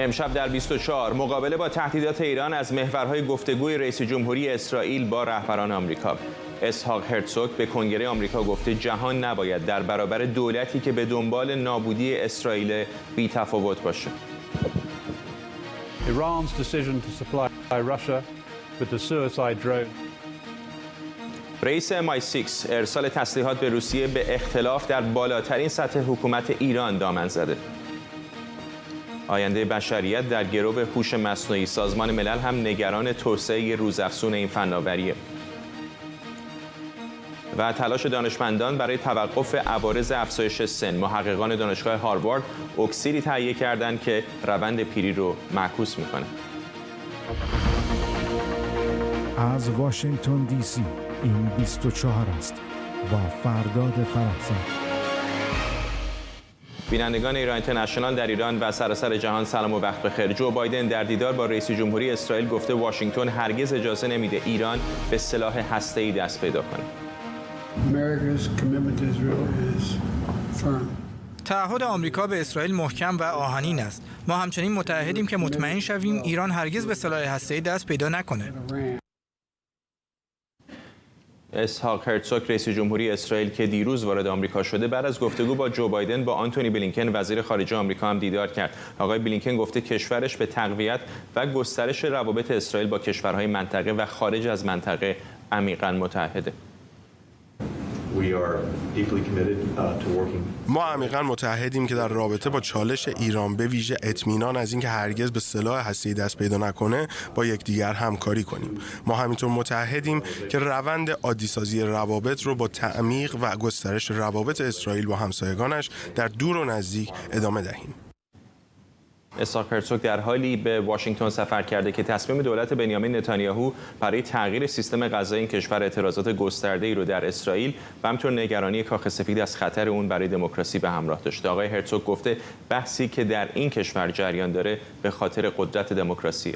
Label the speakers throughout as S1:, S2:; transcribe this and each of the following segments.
S1: امشب در 24 مقابله با تهدیدات ایران از محورهای گفتگوی رئیس جمهوری اسرائیل با رهبران آمریکا. اسحاق هرتزوگ به کنگره آمریکا گفته جهان نباید در برابر دولتی که به دنبال نابودی اسرائیل بی‌تفاوت باشه.
S2: Iran's decision to supply Russia with the suicide drone.
S1: رئیس MI6 ارسال تسلیحات به روسیه به اختلاف در بالاترین سطح حکومت ایران دامن زده. آینده بشریت در گرو هوش مصنوعی. سازمان ملل هم نگران توسعه روزافزون این فناوریه. و تلاش دانشمندان برای توقف عوارض افزایش سن. محققان دانشگاه هاروارد اکسیری تهیه کردند که روند پیری رو معکوس میکنه.
S3: از واشنگتن دی سی این 24 است با فرداد فرحزاد.
S1: بینندگان ایران اینترنشنال در ایران و سراسر جهان سلام و وقت بخیر. جو بایدن در دیدار با رئیس جمهوری اسرائیل گفته واشنگتن هرگز اجازه نمیده ایران به سلاح هسته‌ای دست پیدا کنه.
S4: تعهد آمریکا به اسرائیل محکم و آهنین است. ما همچنین متعهدیم که مطمئن شویم ایران هرگز به سلاح هسته‌ای دست پیدا نکنه.
S1: اسحاق هرتزوگ رئیس جمهوری اسرائیل که دیروز وارد آمریکا شده بعد از گفتگو با جو بایدن با آنتونی بلینکن وزیر خارجه آمریکا هم دیدار کرد. آقای بلینکن گفته کشورش به تقویت و گسترش روابط اسرائیل با کشورهای منطقه و خارج از منطقه عمیقاً متعهده.
S5: ما عمیقاً متعهدیم که در رابطه با چالش ایران به ویژه اطمینان از اینکه هرگز به سلاح هسته‌ای دست پیدا نکنه با یکدیگر همکاری کنیم. ما همینطور متعهدیم که روند عادی‌سازی روابط رو با تعمیق و گسترش روابط اسرائیل با همسایگانش در دور و نزدیک ادامه دهیم.
S1: اسحاق هرتزوگ در حالی به واشنگتن سفر کرده که تصمیم دولت بنیامین نتانیاهو برای تغییر سیستم غذایی این کشور اعتراضات گسترده‌ای رو در اسرائیل و همینطور نگرانی کاخ سفید از خطر اون برای دموکراسی به همراه داشته. آقای هرتزوگ گفته بحثی که در این کشور جریان داره به خاطر قدرت دموکراسیه.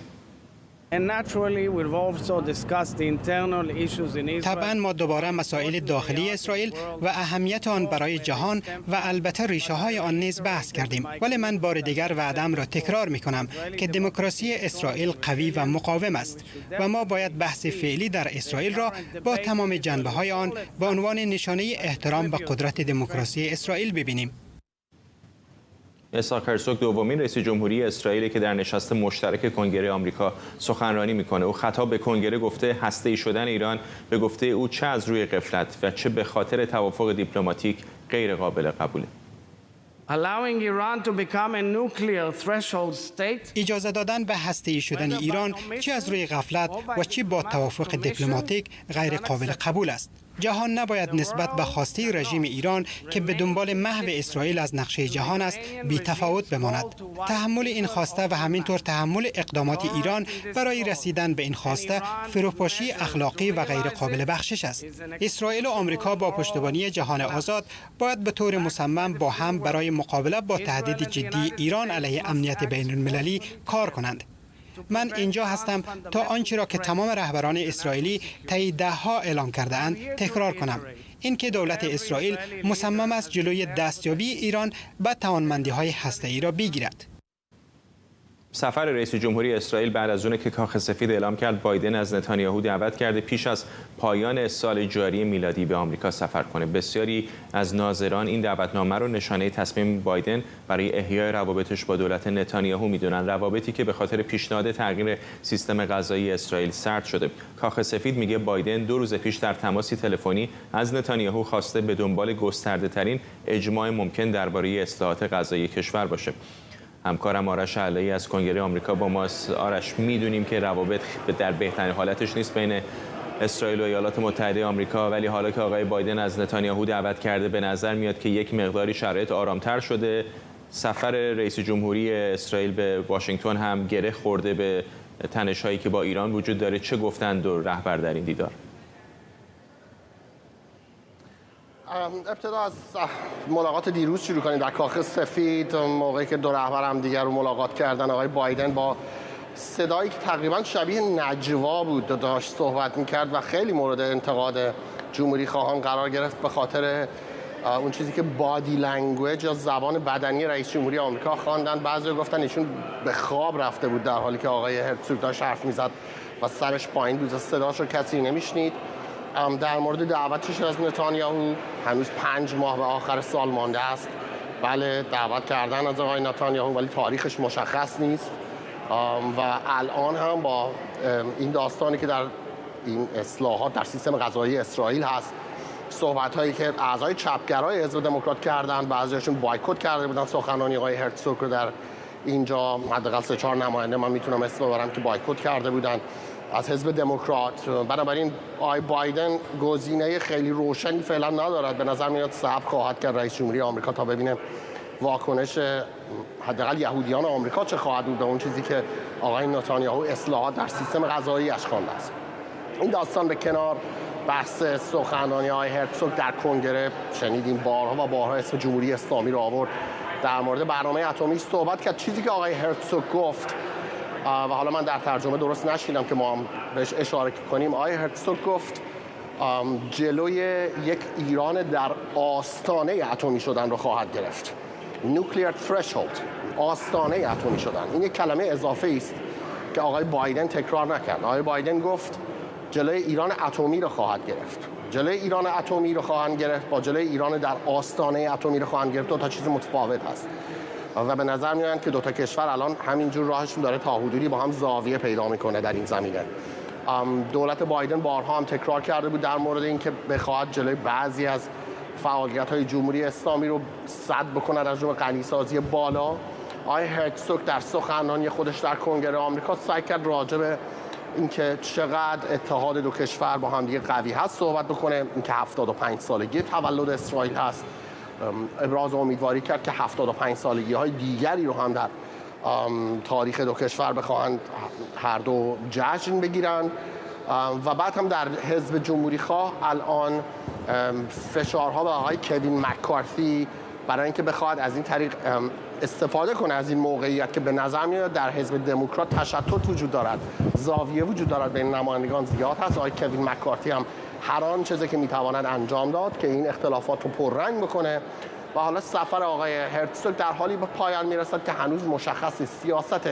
S6: طبعا ما دوباره مسائل داخلی اسرائیل و اهمیت آن برای جهان و البته ریشه های آن نیز بحث کردیم، ولی من بار دیگر وعده‌ام را تکرار می کنم که دموکراسی اسرائیل قوی و مقاوم است و ما باید بحث فعلی در اسرائیل را با تمام جنبه های آن به عنوان نشانه احترام به قدرت دموکراسی اسرائیل ببینیم.
S1: اسحاق هرتزوگ دومین رئیس جمهوری اسرائیل که در نشست مشترک کنگره آمریکا سخنرانی میکنه. او خطاب به کنگره گفته هسته‌ای شدن ایران به گفته او چه از روی غفلت و چه به خاطر توافق دیپلماتیک غیر قابل قبوله.
S6: اجازه دادن به هسته‌ای شدن ایران چه از روی غفلت و چه با توافق دیپلماتیک غیر قابل قبول است. جهان نباید نسبت به خواسته رژیم ایران که به دنبال محو اسرائیل از نقشه جهان است بی تفاوت بماند. تحمل این خواسته و همینطور تحمل اقدامات ایران برای رسیدن به این خواسته فروپاشی اخلاقی و غیر قابل بخشش است. اسرائیل و آمریکا با پشتیبانی جهان آزاد باید به طور مصمم با هم برای مقابله با تهدید جدی ایران علیه امنیت بین المللی کار کنند. من اینجا هستم تا آنچه را که تمام رهبران اسرائیلی طی ده‌ها اعلام کرده‌اند تکرار کنم، اینکه دولت اسرائیل مصمم است جلوی دستیابی ایران به توانمندی‌های هسته‌ای را بگیرد.
S1: سفر رئیس جمهوری اسرائیل بعد از اون که کاخ سفید اعلام کرد بایدن از نتانیاهو دعوت کرده پیش از پایان سال جاری میلادی به آمریکا سفر کنه. بسیاری از ناظران این دعوتنامه رو نشانه تصمیم بایدن برای احیای روابطش با دولت نتانیاهو میدونن، روابطی که به خاطر پیشنهاد تغییر سیستم غذایی اسرائیل سرد شده. کاخ سفید میگه بایدن 2 روز پیش در تماسی تلفنی از نتانیاهو خواسته به دنبال گسترده‌ترین اجماع ممکن درباره اصلاحات غذایی کشور باشه. همکارم آرش علایی از کنگره آمریکا با ماست. آرش، میدونیم که روابط در بهترین حالتش نیست بین اسرائیل و ایالات متحده آمریکا، ولی حالا که آقای بایدن از نتانیاهو دعوت کرده به نظر میاد که یک مقداری شرایط آرامتر شده. سفر رئیس جمهوری اسرائیل به واشنگتن هم گره خورده به تنش‌هایی که با ایران وجود داره. چه گفتند دو رهبر در این دیدار؟
S7: ابتدا از ملاقات دیروز شروع کنیم در کاخ سفید، موقعی که دو رهبر هم دیگر رو ملاقات کردن. آقای بایدن با صدایی که تقریبا شبیه نجوا بود داشت صحبت میکرد و خیلی مورد انتقاد جمهوری خواهان قرار گرفت به خاطر اون چیزی که بادی لنگویج یا زبان بدنی رئیس جمهوری آمریکا خواندن. بعضی گفتن ایشون به خواب رفته بود در حالی که آقای هرتزوگ داشت حرف میزد و سرش پایین بود، صداش رو کسی نمیشنید. در مورد دعوتش از نتانیاهو، هنوز 5 ماه به آخر سال مانده است. بله دعوت کردن از آقای نتانیاهو، ولی تاریخش مشخص نیست و الان هم با این داستانی که در این اصلاحات در سیستم قضایی اسرائیل هست، صحبت هایی که اعضای چپگرای حزب دموکرات کردن، بعضیشون بایکوت کرده بودن سخنرانی آقای هرتزوگ رو در اینجا، حداقل 3-4 نماینده من میتونم اسم ببرم که بایکوت کرده بودن از حزب دموکرات. بنابراین آقای بایدن گزینه خیلی روشنی فعلا ندارد. به نظر میاد صبر خواهد کرد رئیس جمهوری آمریکا تا ببینه واکنش حداقل یهودیان آمریکا چه خواهد بود به اون چیزی که آقای نتانیاهو اصلاحات در سیستم قضایی‌اش خوانده است. این داستان به کنار، بحث سخنرانی آقای هرتزوگ در کنگره شنیدیم بارها و بارها اسم جمهوری اسلامی رو آورد، در مورد برنامه اتمی صحبت کرد. چیزی که آقای هرتزوگ گفت و حالا من در ترجمه درست نشیدم که ما هم بهش اشاره کنیم، آقای هرتزوگ گفت جلوی یک ایران در آستانه اتمی شدن رو خواهد گرفت. nuclear threshold، آستانه اتمی شدن. این یک کلمه اضافه است که آقای بایدن تکرار نکرد. آقای بایدن گفت جلوی ایران اتمی رو خواهد گرفت. جلوی ایران اتمی رو خواهند گرفت با جلوی ایران در آستانه اتمی رو خواهند گرفت. دو تا چیز متفاوت هست و به نظر میاد که دو تا کشور الان همینجور راهشون داره تا حدودی با هم زاویه پیدا میکنه در این زمینه. دولت بایدن بارها هم تکرار کرده بود در مورد اینکه بخواد جلوی بعضی از فعالیت‌های جمهوری اسلامی رو سد بکنه، از جمله غنی‌سازی بالا. آقای هرتزوگ در سخنرانی خودش در کنگره آمریکا سعی کرد راجع به اینکه چقدر اتحاد دو کشور با هم دیگه قوی هست صحبت بکنه، اینکه 75 سالگی تولد اسرائیل هست. ابراز امیدواری کرد که 75 سالگی‌های دیگری رو هم در تاریخ دو کشور بخواهند هر دو جشن بگیرند. و بعد هم در حزب جمهوری خواه الان فشارها به آقای کوین مک‌کارتی برای اینکه بخواد از این طریق استفاده کنه از این موقعیت که به نظر میاد در حزب دموکرات تشتت وجود دارد، زاویه وجود دارد بین نمایندگان زیاد هست. آقای کوین مک‌کارتی هم هر آن چیزی که میتواند انجام داد که این اختلافات رو پررنگ بکنه. و حالا سفر آقای هرتزوگ در حالی به پایان میرسد که هنوز مشخص نیست سیاست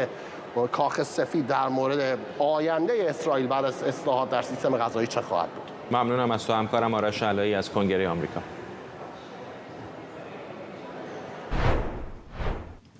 S7: کاخ سفید در مورد آینده اسرائیل بعد از اصلاحات در سیستم قضایی چه خواهد بود.
S1: ممنونم از تو همکارم آرش علایی از کنگره آمریکا.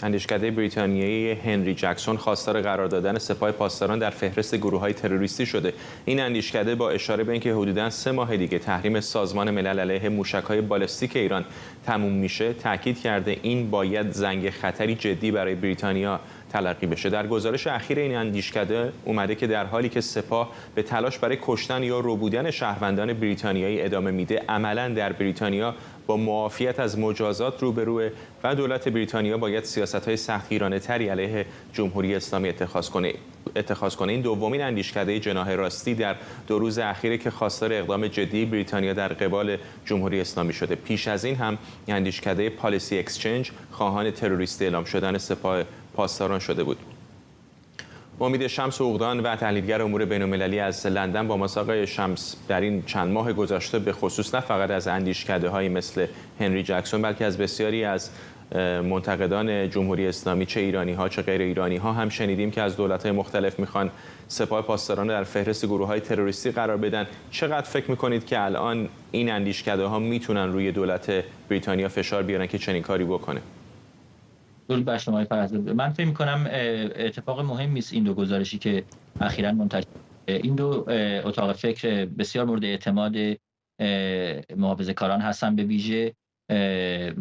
S1: اندیشکده بریتانیایی هنری جکسون خواستار قرار دادن سپاه پاسداران در فهرست گروه‌های تروریستی شده. این اندیشکده با اشاره به اینکه حدوداً 3 ماه دیگه تحریم سازمان ملل علیه موشک‌های بالستیک ایران تموم میشه، تاکید کرده این باید زنگ خطری جدی برای بریتانیا تلقی بشه. در گزارش اخیر این اندیشکده اومده که در حالی که سپاه به تلاش برای کشتن یا ربودن شهروندان بریتانیایی ادامه میده، عملاً در بریتانیا با معافیت از مجازات روبروه و دولت بریتانیا باید سیاست‌های سختگیرانه‌تری علیه جمهوری اسلامی اتخاذ کنه. این دومین اندیشکده جناح راستی در 2 روز اخیره که خواستار اقدام جدی بریتانیا در قبال جمهوری اسلامی شده. پیش از این هم اندیشکده پالیسی اکسچنج خواهان تروریستی اعلام شدن سپاه پاسداران شده بود. امید شمس عقدان و تحلیلگر امور بین‌المللی از لندن با ماست. آقای شمس، در این چند ماه گذشته به خصوص نه فقط از اندیشکده‌هایی مثل هنری جکسون بلکه از بسیاری از منتقدان جمهوری اسلامی، چه ایرانی‌ها چه غیر ایرانی‌ها، هم شنیدیم که از دولت‌های مختلف میخوان سپاه پاسداران در فهرست گروه‌های تروریستی قرار بدن. چقدر فکر میکنید که الان این اندیشکده‌ها میتونن روی دولت بریتانیا فشار بیارن که چنین کاری بکنه؟
S8: درود بر شما فرزاد. من فکر می‌کنم اتفاق مهمی است این دو گزارشی که اخیراً منتشر، این دو اتاق فکر بسیار مورد اعتماد محافظه‌کاران هستن، به ویژه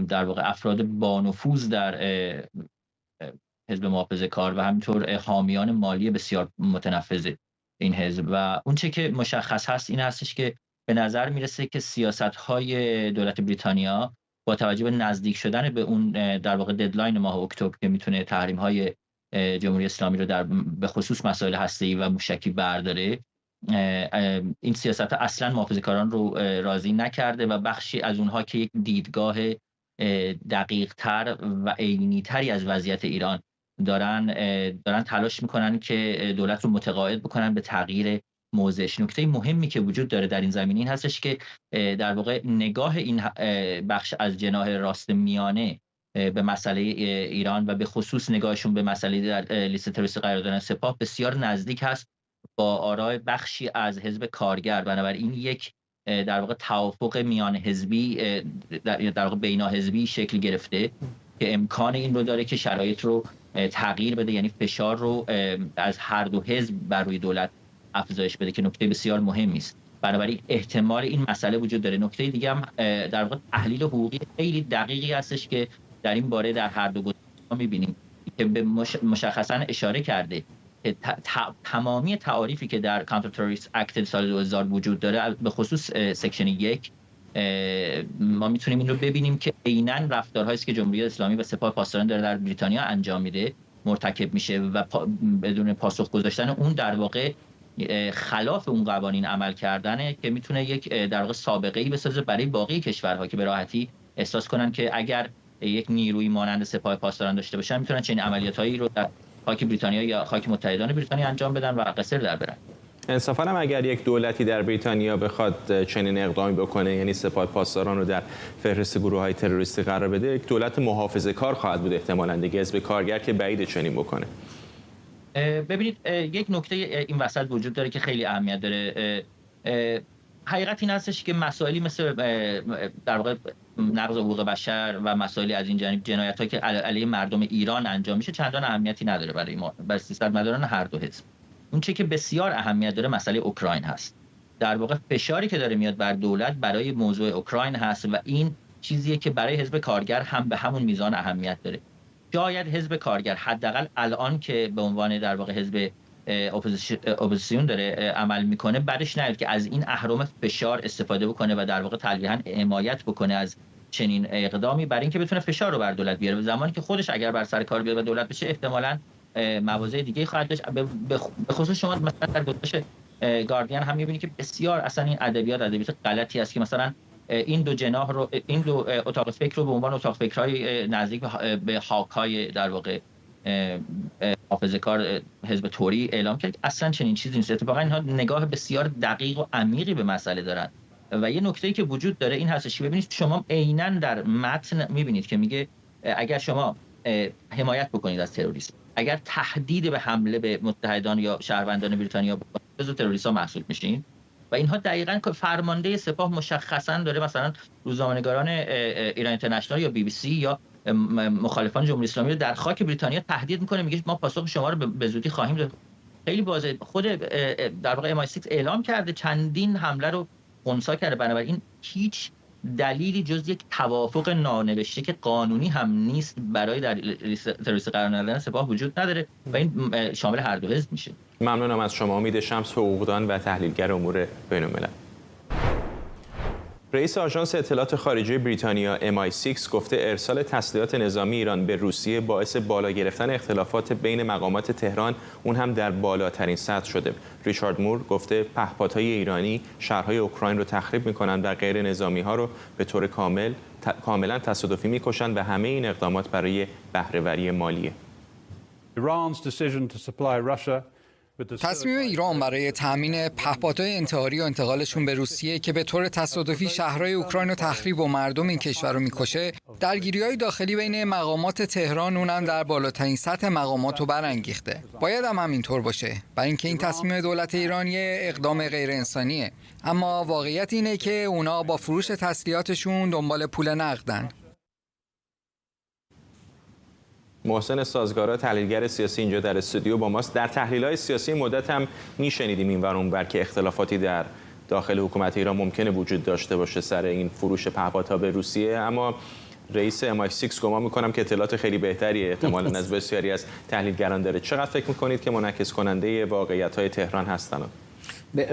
S8: در واقع افراد با نفوذ در حزب محافظه‌کار و همینطور حامیان مالی بسیار متنفذ این حزب. و اون چه که مشخص هست این هستش که به نظر میرسه که سیاست‌های دولت بریتانیا با توجه به نزدیک شدن به اون در واقع ددلاین ماه اکتبر که میتونه تحریم‌های جمهوری اسلامی رو در به خصوص مسائل هسته‌ای و موشکی برداره، این سیاست اصلا محافظه‌کاران رو راضی نکرده و بخشی از اونها که یک دیدگاه دقیق‌تر و عینی‌تری از وضعیت ایران دارن تلاش میکنن که دولت رو متقاعد بکنن به تغییر موضعش. نکته مهمی که وجود داره در این زمینه این هستش که در واقع نگاه این بخش از جناح راست میانه به مسئله ایران و به خصوص نگاهشون به مسئله در لیست تروریستی قرار دادن سپاه بسیار نزدیک هست با آرای بخشی از حزب کارگر. بنابراین یک در واقع توافق میان حزبی در واقع بینا حزبی شکل گرفته که امکان این رو داره که شرایط رو تغییر بده، یعنی فشار رو از هر دو حزب بر روی دولت افزایش بده که نکته بسیار مهمی است. بنابراین احتمال این مسئله وجود داره. نکته دیگه هم در واقع تحلیل حقوقی خیلی دقیقی هستش که در این باره در هر دو گزینه‌ها می‌بینیم که به مشخصاً اشاره کرده که تمامی تعاریفی که در کانتر تروریست اکت سال 2000 وجود داره، به خصوص سکشن 1 ما میتونیم این رو ببینیم که عیناً رفتارهایی است که جمهوری اسلامی و سپاه پاسداران داره در بریتانیا انجام میده مرتکب میشه و بدون پاسخ گذاشتن اون در واقع خلاف اون قوانین عمل کردنه که میتونه یک در واقع سابقه‌ای بسازه برای باقی کشورها که به راحتی احساس کنن که اگر یک نیروی مانند سپاه پاسداران داشته باشن میتونن چنین عملیاتایی رو در خاک بریتانیا یا خاک متحدان بریتانیا انجام بدن و قصر در برن.
S1: انصافاً هم اگر یک دولتی در بریتانیا بخواد چنین اقدامی بکنه، یعنی سپاه پاسداران رو در فهرست گروه‌های تروریستی قرار بده، یک دولت محافظه‌کار خواهد بود احتمالاً دیگه، حزب کارگر که بعید چنین بکنه.
S8: ببینید یک نکته این وسط وجود داره که خیلی اهمیت داره. حقیقت این هستش که مسائلی مثل در واقع نقض حقوق بشر و مسائلی از این جانب، جنایت‌هایی که علیه مردم ایران انجام میشه چندان اهمیتی نداره برای ما، برای سیاستمداران هر دو حزب. اون چیزی که بسیار اهمیت داره مسئله اوکراین هست. در واقع فشاری که داره میاد بر دولت برای موضوع اوکراین هست و این چیزیه که برای حزب کارگر هم به همون میزان اهمیت داره. شاید حزب کارگر حداقل الان که به عنوان در واقع حزب اپوزیسیون داره عمل میکنه، بعدش نیاد که از این اهرم فشار استفاده بکنه و در واقع تلویحاً حمایت بکنه از چنین اقدامی برای اینکه بتونه فشار رو بر دولت بیاره. زمانی که خودش اگر بر سر کار بیاد و دولت بشه احتمالاً مواضع دیگه خواهد داشت. به خصوص شما مثلا در گزارش گاردین هم می‌بینید که بسیار اصلا این ادبیات غلطی است که مثلا این دو جناح رو، این دو اتاق فکر رو به عنوان اتاق فکرهای نزدیک به هاک‌های در واقع محافظه‌کار حزب توری اعلام کرد. اصلا چنین چیزی نیست. اتفاقا اینها نگاه بسیار دقیق و عمیقی به مسئله دارن و یه نکته‌ای که وجود داره این هستش که ببینید شما عیناً در متن می‌بینید که میگه اگر شما حمایت بکنید از تروریسم، اگر تهدید به حمله به متحدان یا شهروندان بریتانیا بکنید، جزو تروریست‌ها محسوب میشین. و اینها دقیقاً فرمانده سپاه مشخصاً داره مثلا روزنامه‌نگاران ایران اینترنشنال یا BBC یا مخالفان جمهوری اسلامی رو در خاک بریتانیا تهدید میکنه، میگه ما پاسخ شما رو به زودی خواهیم داد. خیلی واضح خود در واقع MI6 اعلام کرده چندین حمله رو خنثی کرده. بنابراین هیچ دلیلی جز یک توافق نانوشته که قانونی هم نیست برای در تروریست قرار ندادن سپاه وجود نداره و این شامل هر دو حزب میشه.
S1: ممنونم از شما. امید شمس، حقوقدان و تحلیلگر امور بین‌الملل. رئیس آژانس اطلاعات خارجی بریتانیا MI6 گفته ارسال تسلیحات نظامی ایران به روسیه باعث بالا گرفتن اختلافات بین مقامات تهران، اون هم در بالاترین سطح شده. ریچارد مور گفته پهپادهای ایرانی شهرهای اوکراین رو تخریب می‌کنند و غیر نظامی‌ها رو به طور کاملا تصادفی می‌کشند و همه این اقدامات برای بهره‌وری مالیه.
S9: تصمیم ایران برای تامین پهپادهای انتحاری و انتقالشون به روسیه که به طور تصادفی شهرهای اوکراین رو تخریب و مردم این کشور رو میکشه، درگیری‌های داخلی بین مقامات تهران اونم در بالاترین سطح مقامات رو برانگیخته. باید هم همینطور باشه، برای اینکه این تصمیم دولت ایران یه اقدام غیر انسانیه. اما واقعیت اینه که اونا با فروش تسلیحاتشون دنبال پول نقدن.
S1: محسن سازگارا، تحلیلگر سیاسی، اینجا در استودیو با ماست. در تحلیل‌های سیاسی مدت هم میشنیدیم این ور اون ور که اختلافاتی در داخل حکومت ایران ممکنه وجود داشته باشه سر این فروش پهپادها به روسیه، اما رئیس MI6 گمان می‌کنم که اطلاعات خیلی بهتری احتمالاً از بسیاری از تحلیلگران داره. چقدر فکر می‌کنید که منعکس کننده واقعیت‌های تهران هستن؟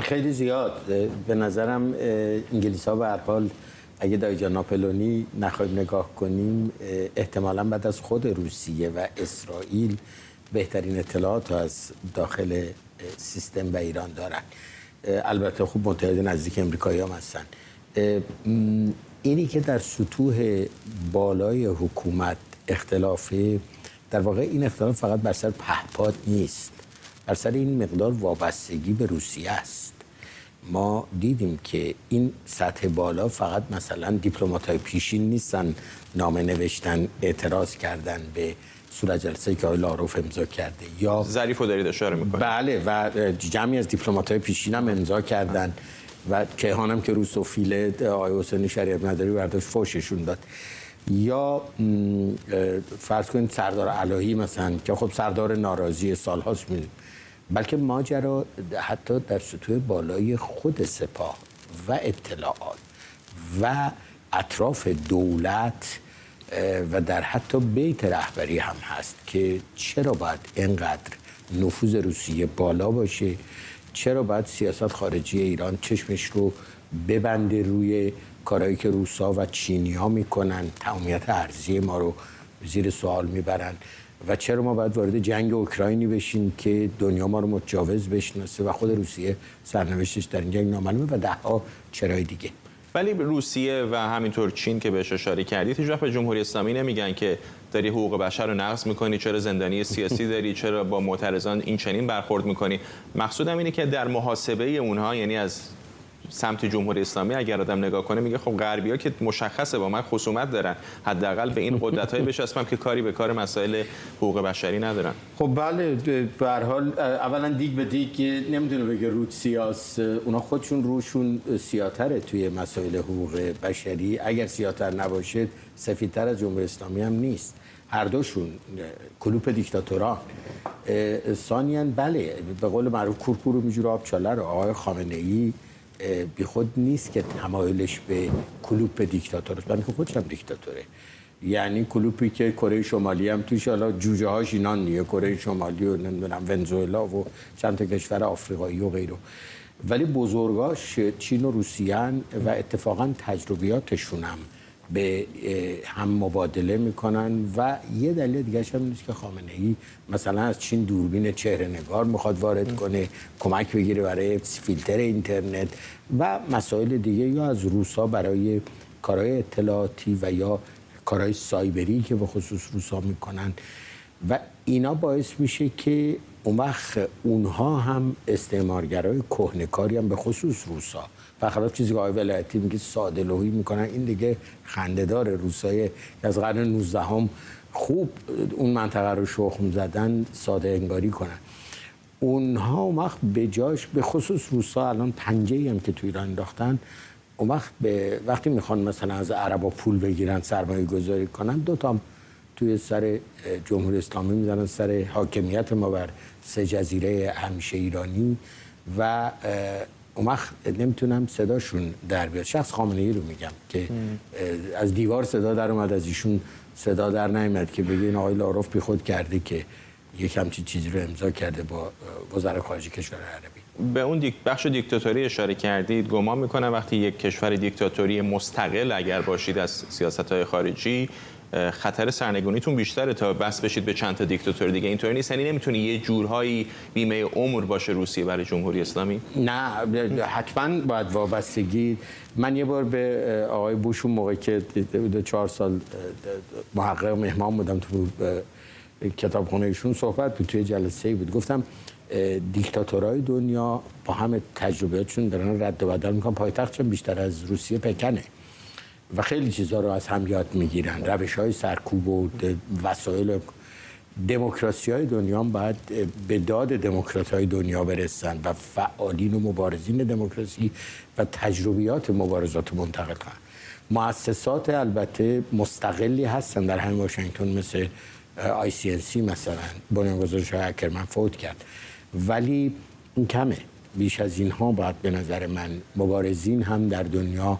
S10: خیلی زیاد. به نظرم انگلیس‌ها به هر حال اگه دایجان ناپلونی نخواهیم نگاه کنیم، احتمالاً بعد از خود روسیه و اسرائیل بهترین اطلاعات از داخل سیستم و ایران دارن. البته خوب متحد نزدیک امریکایی هم هستن. اینی که در سطوح بالای حکومت اختلافه، در واقع این اختلاف فقط بر سر پهپاد نیست، بر سر این مقدار وابستگی به روسیه است. ما دیدیم که این سطح بالا فقط مثلا دیپلمات‌های پیشین نیستن نامه نوشتن اعتراض کردن به صورت جلسه‌ای که آقای لاروف امضا کرده یا
S1: ظریفو دارید اشاره می‌کنید.
S10: بله و جمعی از دیپلمات‌های پیشین هم امضا کردن و کیهان هم که روسوفیل آقای حسین شریعت مداری برداشت فوششون داد. یا فرض کنید سردار الهی مثلا که خب سردار ناراضی سال‌هاست می‌دونیم، بلکه ماجرا حتی در سطوح بالای خود سپاه و اطلاعات و اطراف دولت و در حتی بیت رهبری هم هست که چرا باید اینقدر نفوذ روسیه بالا باشه، چرا باید سیاست خارجی ایران چشمش رو ببنده روی کارهایی که روسا و چینی‌ها میکنن، تمامیت ارضی ما رو زیر سوال میبرن و چرا ما باید وارد جنگ اوکراینی بشیم که دنیا ما رو متجاوز بشناسه و خود روسیه سرنوشتش در این جنگ نامعلومه و ده‌ها چرای دیگه.
S1: ولی روسیه و همینطور چین که بهش اشاره کردید هیچ وقت به جمهوری اسلامی نمیگن که داری حقوق بشر رو نقض میکنی، چرا زندانی سیاسی داری، چرا با معترضان این چنین برخورد میکنی. مقصودم اینه که در محاسبه اونها، یعنی از سمت جمهوری اسلامی اگر آدم نگاه کنه میگه خب غربی‌ها که مشخصه با من خصومت دارن، حداقل به این قدرت‌های بچسبم که کاری به کار مسائل حقوق بشری ندارن.
S10: خب بله، به هر حال اولا دیگ به دیگ نمیدونه بگه رود سیاس، اونا خودشون روشون سیاتره توی مسائل حقوق بشری. اگر سیاتر نباشه سفیدتر از جمهوری اسلامی هم نیست. هر دوشون کلوپ دیکتاتوران. ثانیاً بله، به قول معروف کورکور رو میجوره آب چاله رو. آقای خامنه‌ای بی خود نیست که تمایلش به کلوپ دیکتاتور است، بلکه خودش هم دیکتاتوره. یعنی کلوپی که کره شمالی هم توش حالا جوجه هاش اینان دیگه، کره شمالی و نمیدونم ونزوئلا و چند تا کشور آفریقایی و غیره، ولی بزرگاش چین و روسیه و اتفاقا تجربیاتشون هم به هم مبادله میکنن. و یه دلیل دیگه هم نیست که خامنه‌ای مثلا از چین دوربین چهره نگار میخواد وارد کنه، کمک بگیره برای فیلتر اینترنت و مسائل دیگه، یا از روسا برای کارهای اطلاعاتی و یا کارهای سایبری که به خصوص روسا میکنن و اینا باعث میشه که اون وقت اونها هم استعمارگرای کهنه‌کاری هم به خصوص روسا، برخلاف چیزی که آقای ولایتی میگه ساده لوحی میکنن، این دیگه خنده‌دار. روسای از قرن 19 هم خوب اون منطقه رو شخم زدن، ساده انگاری کنن. اونها اون وقت به جاش، به خصوص روسا الان پنجه‌ای هم که تو ایران انداختن، اون وقت وقتی میخوان مثلا از عربا پول بگیرن، سرمایه گذاری کنن، دو تا توی سر جمهوری اسلامی میزنن، سر حاکمیت ما بر 3 جزیره همیشه ایرانی و اون وقت نمیتونم صداشون در بیاد. شخص خامنه‌ای رو میگم که از دیوار صدا در اومد، از ایشون صدا در نیامد که بگین آقای لاروف بی خود کرده که یک همچین چیزی رو امضا کرده با وزرای خارجه کشور عربی.
S1: به اون بخش دیکتاتوری اشاره کردید. گمان میکنم وقتی یک کشور دیکتاتوری مستقل اگر باشید از سیاست‌های خارجی، خطر سرنگونیتون بیشتره تا بس بشید به چند تا دیکتاتور دیگه. اینطوری نیست؟ یعنی نمیتونه یه جورهایی بیمه عمر باشه روسیه برای جمهوری اسلامی؟
S10: نه، حتما باید وابستگی. من یه بار به آقای بوش اون موقع که 4 سال محقق مهمان بودم تو کتابخونه ایشون صحبت بود، توی جلسه‌ای بود، گفتم دیکتاتورهای دنیا با همه تجربیاتشون دارن رد و بدل میکنن. پایتختشون بیشتر از روسیه پکنه و خیلی چیزا رو از هم یاد میگیرن، روش‌های سرکوب و وسایل. دموکراسی‌های دنیا هم باید به داد دموکرات‌های دنیا برسن و فعالین و مبارزین دموکراسی و تجربیات مبارزات منتقل کنن. مؤسسات البته مستقلی هستن در همین واشنگتن، مثل ICNC مثلا، بنیانگذار شاه اکرمن فوت کرد، ولی این کمه. بیش از اینها باید به نظر من مبارزین هم در دنیا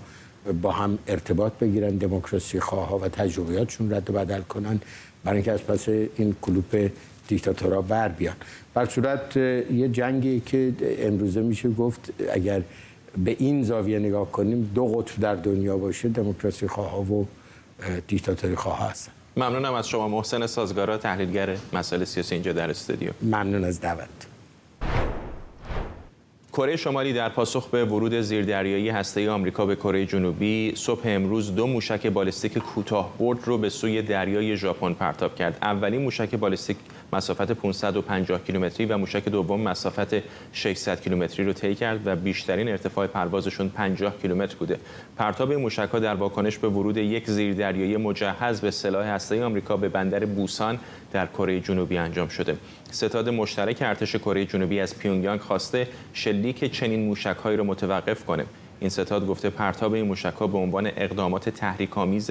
S10: با هم ارتباط بگیرن، دموکراسی خواها و تجربیاتشون رد و بدل کنن برای اینکه از پس این کلوپ دیکتاتورها بر بیان. بر صورت یه جنگی که امروزه میشه گفت اگر به این زاویه نگاه کنیم 2 قطب در دنیا باشه، دموکراسی خواها و دیکتاتوری خواها هستن.
S1: ممنونم از شما محسن سازگارا، تحلیلگر مسائل سیاسی اینجا در استودیو.
S10: ممنون از دعوت.
S1: کره شمالی در پاسخ به ورود زیردریایی هسته‌ای آمریکا به کره جنوبی صبح امروز 2 موشک بالستیک کوتاه‌برد رو به سوی دریای ژاپن پرتاب کرد. اولین موشک بالستیک مسافت 550 کیلومتری و موشک دوم مسافت 600 کیلومتری رو طی کرد و بیشترین ارتفاع پروازشون 50 کیلومتر بوده. پرتاب این موشک‌ها در واکنش به ورود یک زیردریایی مجهز به سلاح هسته‌ای آمریکا به بندر بوسان در کره جنوبی انجام شده. ستاد مشترک ارتش کره جنوبی از پیونگیانگ خواسته شلیک چنین موشک‌هایی را متوقف کنه. این ستاد گفته پرتاب این موشک‌ها به عنوان اقدامات تحریک‌آمیز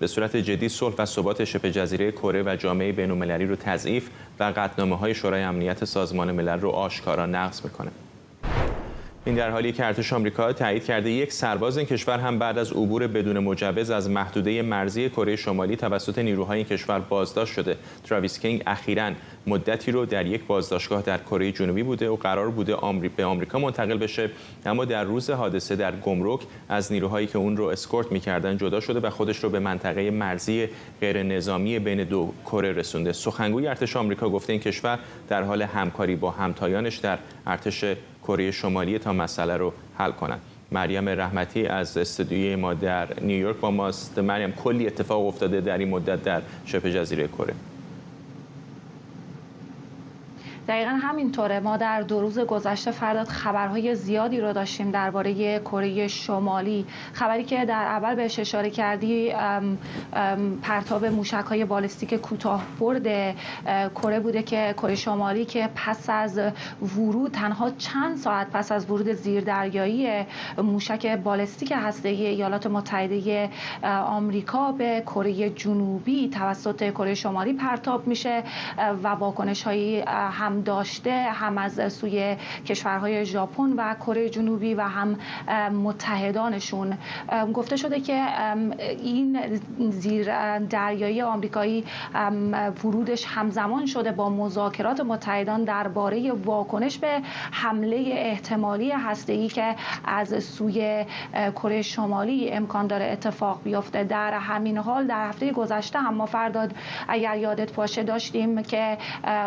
S1: به صورت جدی صلح و ثبات شبه جزیره کره و جامعه بین‌المللی رو تضعیف و قطعنامه‌های شورای امنیت سازمان ملل رو آشکارا نقض می‌کنه. این در حالی که ارتش آمریکا تایید کرده یک سرباز این کشور هم بعد از عبور بدون مجوز از محدوده مرزی کره شمالی توسط نیروهای این کشور بازداشت شده. تراویس کینگ اخیراً مدتی رو در یک بازداشتگاه در کره جنوبی بوده و قرار بوده به آمریکا منتقل بشه، اما در روز حادثه در گمرک از نیروهایی که اون رو اسکورت می‌کردن جدا شده و خودش رو به منطقه مرزی غیر نظامی بین دو کره رسونده. سخنگوی ارتش آمریکا گفته این کشور در حال همکاری با همتایانش در ارتش کره شمالی تا مسئله رو حل کنند. مریم رحمتی از استودیوی ما در نیویورک با ماست. مریم، کلی اتفاق افتاده در این مدت در شبه جزیره کره.
S11: دقیقا همینطوره. ما در 2 روز گذشته فرداد خبرهای زیادی رو داشتیم درباره کره شمالی. خبری که در اول بهش اشاره کردی پرتاب موشک‌های بالستیک کوتاه‌برد کره بوده که کره شمالی که پس از ورود تنها چند ساعت پس از ورود زیردریایی موشک بالستیک هسته‌ای ایالات متحده آمریکا به کره جنوبی توسط کره شمالی پرتاب میشه و واکنش‌هایی هم داشته، هم از سوی کشورهای ژاپن و کره جنوبی و هم متحدانشون. گفته شده که این زیر دریایی آمریکایی ورودش همزمان شده با مذاکرات متحدان درباره واکنش به حمله احتمالی هسته‌ای که از سوی کره شمالی امکان داره اتفاق بیفته. در همین حال در هفته گذشته هم ما فرداد اگر یادت باشه داشتیم که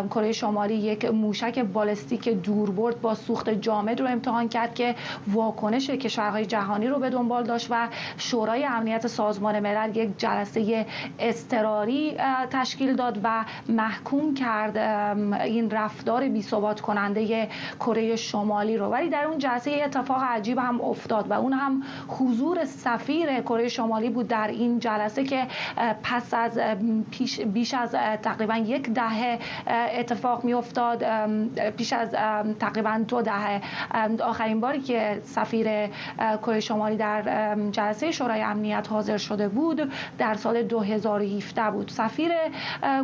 S11: کره شمالی یک موشک بالستیک دوربرد با سوخت جامد رو امتحان کرد که واکنش کشورهای جهانی رو به دنبال داشت و شورای امنیت سازمان ملل یک جلسه اضطراری تشکیل داد و محکوم کرد این رفتار بی‌ثبات کننده کره شمالی رو. ولی در اون جلسه اتفاق عجیب هم افتاد و اون هم حضور سفیر کره شمالی بود در این جلسه که پس از بیش از تقریبا 1 دهه اتفاق می افتاد، پیش از تقریبا 2 دهه آخرین باری که سفیر کره شمالی در جلسه شورای امنیت حاضر شده بود در سال 2017 بود. سفیر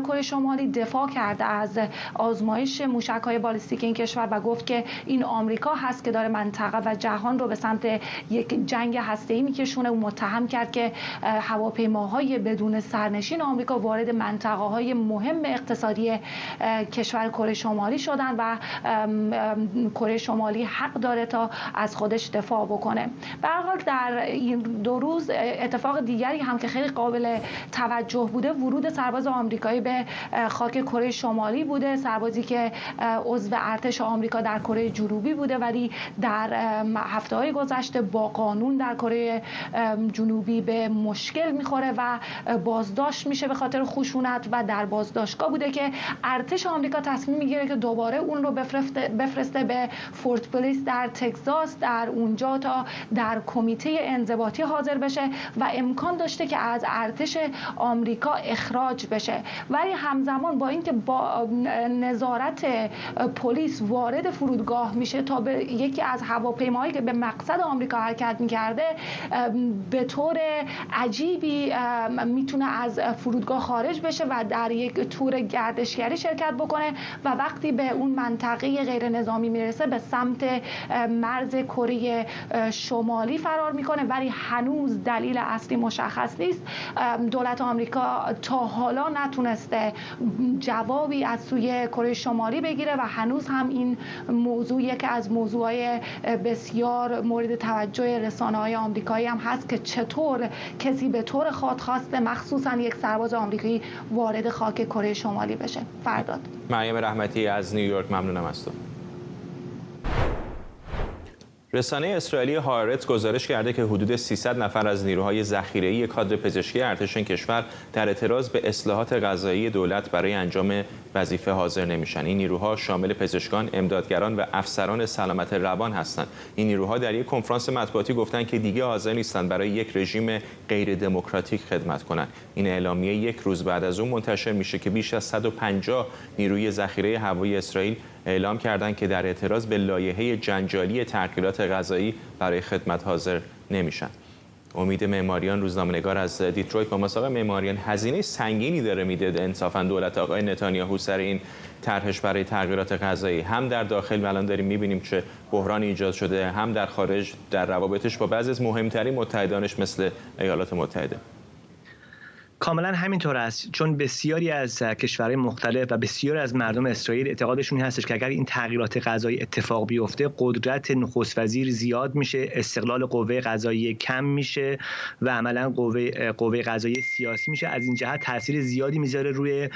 S11: کره شمالی دفاع کرد از آزمایش موشک‌های بالستیک این کشور و گفت که این آمریکا هست که داره منطقه و جهان رو به سمت یک جنگ هسته‌ای میکشونه. او متهم کرد که هواپیماهای بدون سرنشین آمریکا وارد منطقه‌های مهم اقتصادی کشور کره شمالی شدن و کره شمالی حق داره تا از خودش دفاع بکنه. به هر حال در این 2 روز اتفاق دیگری هم که خیلی قابل توجه بوده ورود سرباز آمریکایی به خاک کره شمالی بوده. سربازی که عضو ارتش آمریکا در کره جنوبی بوده ولی در هفته‌های گذشته با قانون در کره جنوبی به مشکل میخوره و بازداشت میشه به خاطر خشونت و در بازداشتگاه بوده که ارتش آمریکا تصمیم میگیره که دوباره اون رو بفرسته به فورت پلیس در تگزاس، در اونجا تا در کمیته انضباطی حاضر بشه و امکان داشته که از ارتش آمریکا اخراج بشه. ولی همزمان با اینکه با نظارت پلیس وارد فرودگاه میشه تا به یکی از هواپیماهایی که به مقصد آمریکا حرکت میکرده به طور عجیبی میتونه از فرودگاه خارج بشه و در یک تور گردشگری شرکت بکنه و وقتی به اون منطقه غیر نظامی میرسه به سمت مرز کره شمالی فرار میکنه. ولی هنوز دلیل اصلی مشخص نیست. دولت آمریکا تا حالا نتونسته جوابی از سوی کره شمالی بگیره و هنوز هم این موضوع یکی از موضوعهای بسیار مورد توجه رسانه‌های آمریکایی هم هست که چطور کسی به طور خودخواسته مخصوصا یک سرباز آمریکایی وارد خاک کره شمالی بشه. فرداد.
S1: مریم رحمتی از نیویورک، ممنونم از تو. رسانه اسرائیلی هارتز گزارش کرده که حدود 300 نفر از نیروهای ذخیره‌ای کادر پزشکی ارتش کشور در اعتراض به اصلاحات قضایی دولت برای انجام وظیفه حاضر نمیشن. این نیروها شامل پزشکان، امدادگران و افسران سلامت روان هستند. این نیروها در یک کنفرانس مطبوعاتی گفتند که دیگه حاضر نیستند برای یک رژیم غیر دموکراتیک خدمت کنند. این اعلامیه یک روز بعد از اون منتشر میشه که بیش از 150 نیروی ذخیره هوایی اسرائیل اعلام کردند که در اعتراض به لایحه جنجالی تغییرات قضایی برای خدمت حاضر نمیشن. امید معماریان روزنامه‌نگار از دیترویت با مسابقه معماریان هزینه سنگینی داره میده انصافا دولت آقای نتانیاهو سر این طرحش برای تغییرات قضایی. هم در داخل الان داریم میبینیم چه بحرانی ایجاد شده، هم در خارج در روابطش با بعضی از مهمترین متحدانش مثل ایالات متحده.
S12: کاملا همینطور است، چون بسیاری از کشورهای مختلف و بسیاری از مردم اسرائیل اعتقادشون هستش که اگر این تغییرات قضایی اتفاق بیفته قدرت نخست وزیر زیاد میشه، استقلال قوه قضایی کم میشه و عملا قوه قضایی سیاسی میشه. از این جهت تاثیر زیادی میذاره روی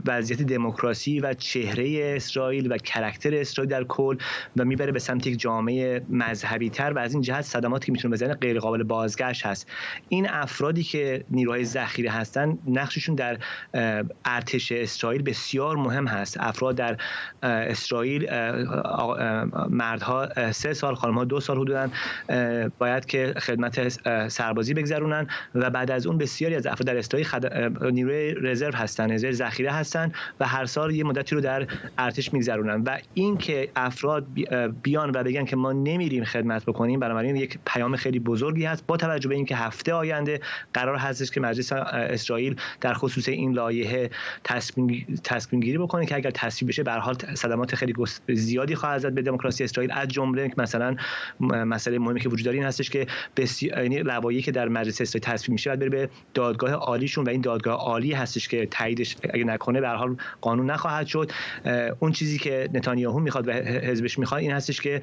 S12: وضعیت دموکراسی و چهره اسرائیل و کاراکتر اسرائیل در کل و میبره به سمت یک جامعه مذهبی تر و از این جهت صدماتی که میتونه بزنه غیر قابل بازگشت هست. این افرادی که نیروهای ذخیره هستن نقششون در ارتش اسرائیل بسیار مهم هست. افراد در اسرائیل مردها 3 سال، خانم‌ها 2 سال حدوداً باید که خدمت سربازی بگذرونن و بعد از اون بسیاری از افراد در اسرائیل نیروی رزرو هستن، نیروی ذخیره هستن و هر سال یه مدتی رو در ارتش میگذرونن و این که افراد بیان و بگن که ما نمیریم خدمت بکنیم بنابراین یک پیام خیلی بزرگی هست با توجه به اینکه هفته آینده قرار هستش که مجلس اسرائیل در خصوص این لایحه تصمیم گیری بکنه که اگر تصویب بشه به هر حال صدمات خیلی زیادی خواهد زد به دموکراسی اسرائیل. از جمله مثلا مسئله مهمی که وجود داره این هستش که یعنی لوایحی که در مجلس اسرائیل تصویب میشه باید بره به دادگاه عالیشون و این دادگاه عالی هستش که تاییدش اگه نکنه به هر حال قانون نخواهد شد. اون چیزی که نتانیاهو میخواد و حزبش میخواد این هستش که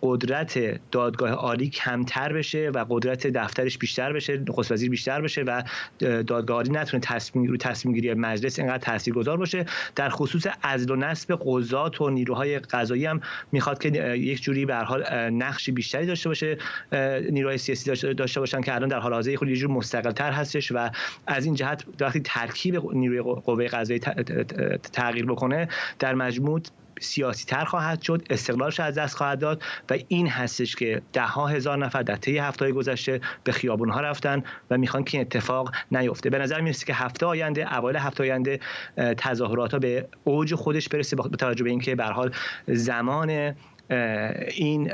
S12: قدرت دادگاه عالی کمتر بشه و قدرت دفترش بیشتر بشه، نخست وزیر بیشتر بشه و دادگاه عالی نتونه تصمیم گیری مجلس اینقدر تاثیرگذار باشه. در خصوص عزل و نصب قضات و نیروهای قضایی هم میخواد که یک جوری به هر حال نقشی بیشتری داشته باشه، نیروهای سیاسی داشته باشن که الان در حال حاضر خود یه جور مستقل‌تر هستش و از این جهت وقتی ترکیب نیروی قوه قضایی تغییر بکنه در مجموع سیاسی تر خواهد شد، استقلالش از دست خواهد داد و این هستش که 10,000 نفر در طی هفته‌های گذشته به خیابون‌ها رفتن و میخوان که این اتفاق نیفته. به نظر میرسه که اوایل هفته آینده تظاهرات‌ها به اوج خودش برسه با توجه به اینکه به هر حال زمان این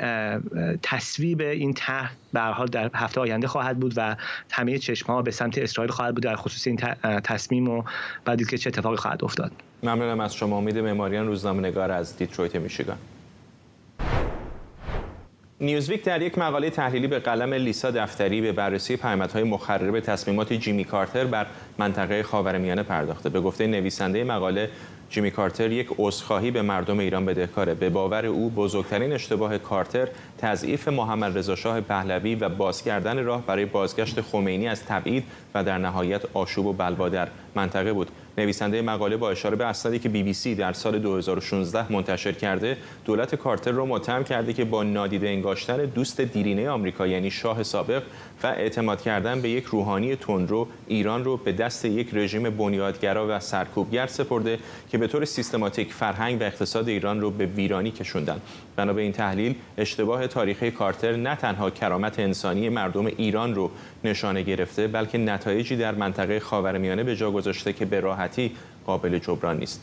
S12: تصویب این طرح به هر حال در هفته آینده خواهد بود و همه چشم‌ها به سمت اسرائیل خواهد بود در خصوص این تصمیم و بعد که چه اتفاقی خواهد افتاد.
S1: ممنونم از شما. امید معماریان روزنامه‌نگار از دیترویت میشیگان. نیوزویک در یک مقاله تحلیلی به قلم لیسا دفتری به بررسی پیامدهای مخرب به تصمیمات جیمی کارتر بر منطقه خاورمیانه پرداخته. به گفته نویسنده مقاله جیمی کارتر یک عذرخواهی به مردم ایران بدهکاره. به باور او بزرگترین اشتباه کارتر تضعیف محمد رضا شاه پهلوی و باز کردن راه برای بازگشت خمینی از تبعید و در نهایت آشوب و بلوا در منطقه بود. نویسنده مقاله با اشاره به اسنادی که BBC در سال 2016 منتشر کرده، دولت کارتر رو متهم کرده که با نادیده انگاشتن دوست دیرینه آمریکا یعنی شاه سابق و اعتماد کردن به یک روحانی تندرو، ایران رو به دست یک رژیم بنیادگرا و سرکوبگر سپرده که به طور سیستماتیک فرهنگ و اقتصاد ایران رو به ویرانی کشوندن. بنا به این تحلیل اشتباه تاریخی کارتر نه تنها کرامت انسانی مردم ایران رو نشانه گرفته بلکه نتایجی در منطقه خاورمیانه به جا گذاشته که به راحتی قابل جبران نیست.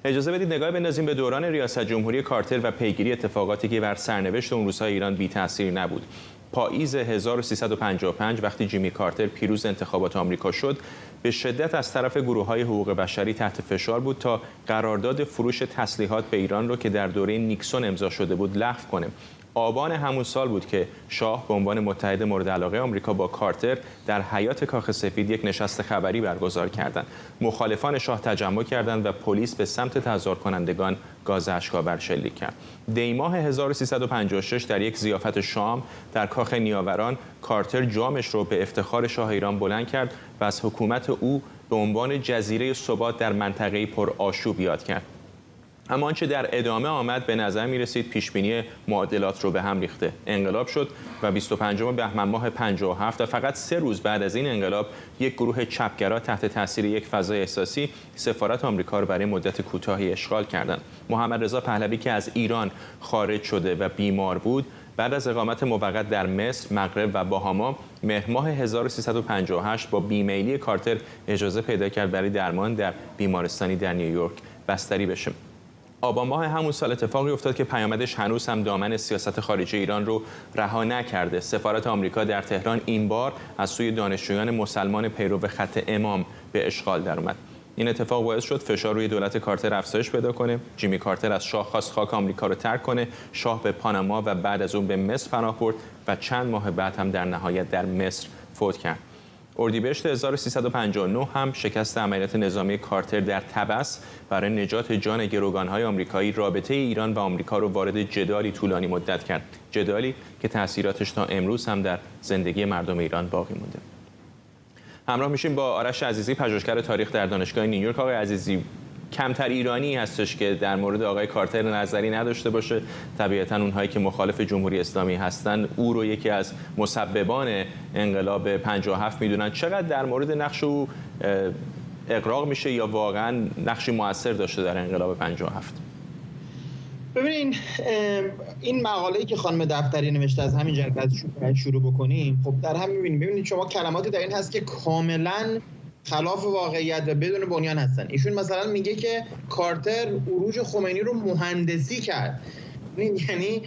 S1: اجازه بدید نگاه بندازیم به دوران ریاست جمهوری کارتر و پیگیری اتفاقاتی که بر سرنوشت اون روزهای ایران بی تاثیر نبود. پاییز 1355 وقتی جیمی کارتر پیروز انتخابات آمریکا شد، به شدت از طرف گروه‌های حقوق بشری تحت فشار بود تا قرارداد فروش تسلیحات به ایران رو که در دوره نیکسون امضا شده بود لغو کنه. آبان همون سال بود که شاه به عنوان متحد مورد علاقه آمریکا با کارتر در حیاط کاخ سفید یک نشست خبری برگزار کردند. مخالفان شاه تجمع کردند و پلیس به سمت تظاهر کنندگان گاز اشک‌آور شلیک کرد. دی ماه 1356 در یک ضیافت شام در کاخ نیاوران، کارتر جامش رو به افتخار شاه ایران بلند کرد و از حکومت او به عنوان جزیره ثبات در منطقه پر آشوب یاد کرد. اما آنچه در ادامه آمد به نظر می رسید پیشبینی معادلات رو به هم ریخته. انقلاب شد و 25 بهمن ماه 57 و فقط 3 روز بعد از این انقلاب یک گروه چپگرا تحت تاثیر یک فضای احساسی سفارت آمریکا رو برای مدت کوتاهی اشغال کردند. محمد رضا پهلوی که از ایران خارج شده و بیمار بود، بعد از اقامت موقت در مصر، مغرب و باهاما مهر ماه 1358 با بیمیلی کارتر اجازه پیدا کرد برای درمان در بیمارستانی در نیویورک بستری بشه. آبان ماه همون سال اتفاقی افتاد که پیامدش هنوز هم دامن سیاست خارجی ایران رو رها نکرده. سفارت آمریکا در تهران این بار از سوی دانشجویان مسلمان پیرو خط امام به اشغال درآمد. این اتفاق باعث شد فشار روی دولت کارتر افزایش پیدا کنه. جیمی کارتر از شاه خواست خاک آمریکا رو ترک کنه. شاه به پاناما و بعد از اون به مصر پناه برد و چند ماه بعد هم در نهایت در مصر فوت کرد. اردیبهشت 1359 هم شکست عملیات نظامی کارتر در طبس برای نجات جان گروگان‌های آمریکایی رابطه ایران و آمریکا رو وارد جدالی طولانی مدت کرد. جدالی که تأثیراتش تا امروز هم در زندگی مردم ایران باقی مونده. همراه میشیم با آرش عزیزی، پژوهشگر تاریخ در دانشگاه نیویورک. آقای عزیزی، کمتر ایرانی هستش که در مورد آقای کارتر نظری نداشته باشه. طبیعتاً اونهایی که مخالف جمهوری اسلامی هستن او رو یکی از مسببان انقلاب 57 میدونن. چقدر در مورد نقش او اقراق میشه یا واقعاً نقشی موثر داشته در انقلاب 57؟
S13: ببینین، این مقاله‌ای که خانم دفتری نوشته از همین جنگ از شروع بکنیم، خب در هم ببینید شما کلماتی در این هست که کاملاً خلاف واقعیت و بدون بنیان هستن. ایشون مثلا میگه که کارتر عروج خمینی رو مهندسی کرد. یعنی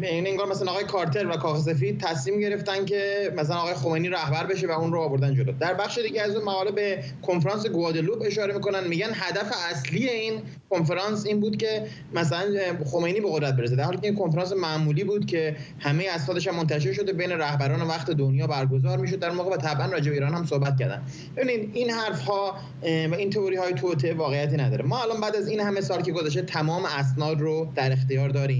S13: انگار مثلا آقای کارتر و کاخ سفید تصمیم گرفتن که مثلا آقای خمینی رهبر بشه و اون رو آوردن جلو. در بخش دیگه از اون مقاله به کنفرانس گوادلوپ اشاره میکنن، میگن هدف اصلی این کنفرانس این بود که مثلا خمینی به قدرت برسه، در حالی که این کنفرانس معمولی بود که همه اسنادش هم منتشر شده، بین رهبران وقت دنیا برگزار میشد در موقع و طبعا راجع به ایران هم صحبت کردن. ببینید این حرف ها و این تئوری های توطئه واقعیتی نداره. ما الان بعد از این همه سال که گذشته تمام اسناد رو در اختیار داریم.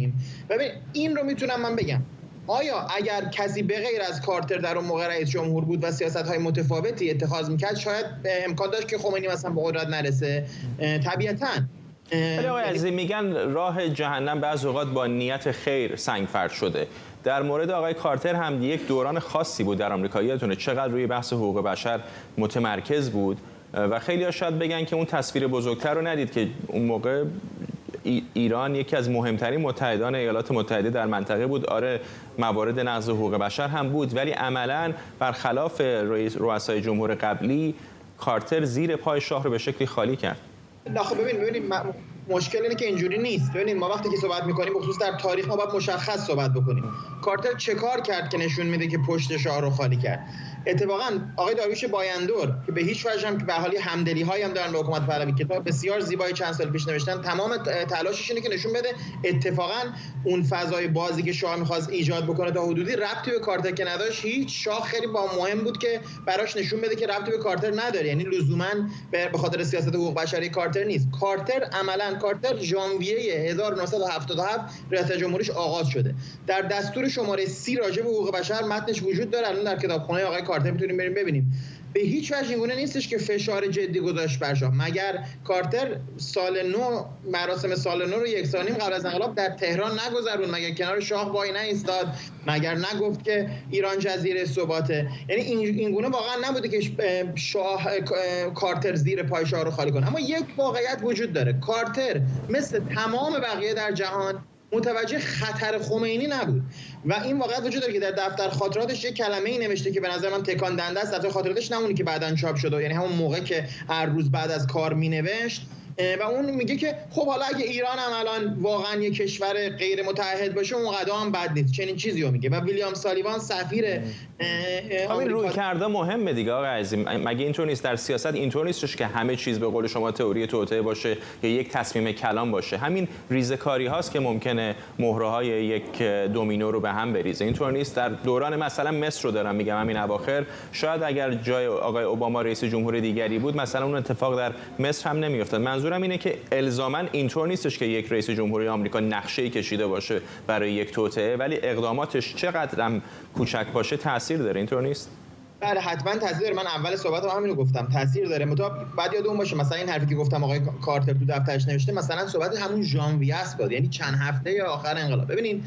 S13: ببین این رو میتونم من بگم، آیا اگر کسی به غیر از کارتر در اون موقع رئیس جمهور بود و سیاست‌های متفاوتی اتخاذ می‌کرد، شاید امکان داشت که خمینی مثلا به قدرت نرسه؟ طبیعتاً.
S1: ولی آقای عزیزی میگن راه جهنم بعضی اوقات با نیت خیر سنگفرد شده. در مورد آقای کارتر هم یک دوران خاصی بود در آمریکا، یادتونه چقدر روی بحث حقوق بشر متمرکز بود و خیلی‌ها شاید بگن که اون تصویر بزرگتر رو ندید که اون موقع ایران یکی از مهمترین متحدان ایالات متحده در منطقه بود. آره موارد نقض حقوق بشر هم بود، ولی عملاً برخلاف رؤسای جمهور قبلی کارتر زیر پای شاه رو به شکلی خالی کرد.
S13: خب ببینید مشکل اینه که اینجوری نیست. ببینید ما وقتی که صحبت می‌کنیم بخصوص در تاریخ ما باید مشخص صحبت بکنیم. کارتر چه کار کرد که نشون میده که پشت شاه رو خالی کرد؟ اتفاقا آقای داریوش بایندور که به هیچ وجه هم که به حالی همدلی‌هایی هم دارن به حکومت پهلوی، کتاب بسیار زیبای چند سال پیش نوشتن، تمام تلاشش اینه که نشون بده اتفاقا اون فضای بازی که شاه می‌خواست ایجاد بکنه تا حدودی ربطی به کارتر که نداشت. هیچ شاه خیلی با مهم بود که براش نشون بده که ربطی به کارتر نداره، یعنی لزوما به خاطر سیاست حقوق بشری کارتر نیست. کارتر ژانویه 1977 ریاست جمهوریش آغاز شده. در دستور شماره 30 راجع به حقوق بشر متنش وجود داره، الان در کتابخانه آقای کارتر میتونیم بریم ببینیم. به هیچ وجه اینگونه نیستش که فشار جدی گذاشت بر شاه. مگر کارتر سال نو، مراسم سال نو رو یک سال نیم قبل از انقلاب در تهران نگذرون؟ مگر کنار شاه وای نایستاد؟ مگر نگفت که ایران جزیره ثباته؟ یعنی اینگونه واقعا نبوده که شاه کارتر زیر پای شاه رو خالی کنه. اما یک واقعیت وجود داره، کارتر مثل تمام بقیه در جهان متوجه خطر خمینی نبود و این واقعیت وجود داره که در دفتر خاطراتش یک کلمه‌ای نوشته که به نظر من تکان دهنده است. دفتر خاطراتش نه اونی که بعداً چاپ شده، یعنی همون موقع که هر روز بعد از کار می‌نوشت و اون میگه که خب حالا اگه ایران هم الان واقعا یک کشور غیر متحد باشه اون قضا هم بد نیست، چنین چیزی رو میگه. و ویلیام سالیوان سفیر
S1: همین روی کرده مهمه دیگه آقای عزیزی. مگه اینطور نیست در سیاست اینطور نیستش که همه چیز به قول شما تئوری توطئه باشه یا یک تصمیم کلام باشه؟ همین ریزه‌کاری هاست که ممکنه مهره‌های یک دومینو رو به هم بریزه. اینطور نیست. در دوران مثلا مصر رو دارم میگم، همین اواخر شاید اگر جای آقای اوباما رئیس جمهور دیگری بود مثلا اون اتفاق در مصر هم نمیافتاد. منظورم اینه که الزاما اینطور نیستش که یک رئیس جمهوری آمریکا نقشه‌ای کشیده باشه برای یک توطئه، ولی اقداماتش چقدر هم کوچک باشه تاثیر داره. اینطور نیست؟
S13: بله حتما تاثیر داره. من اول صحبتم همین رو گفتم، تاثیر داره. بعد یادمون باشه مثلا این حرفی که گفتم آقای کارتر تو دفترش نوشته، مثلا صحبت همون ژانویه است بود، یعنی چند هفته آخر انقلاب. ببینین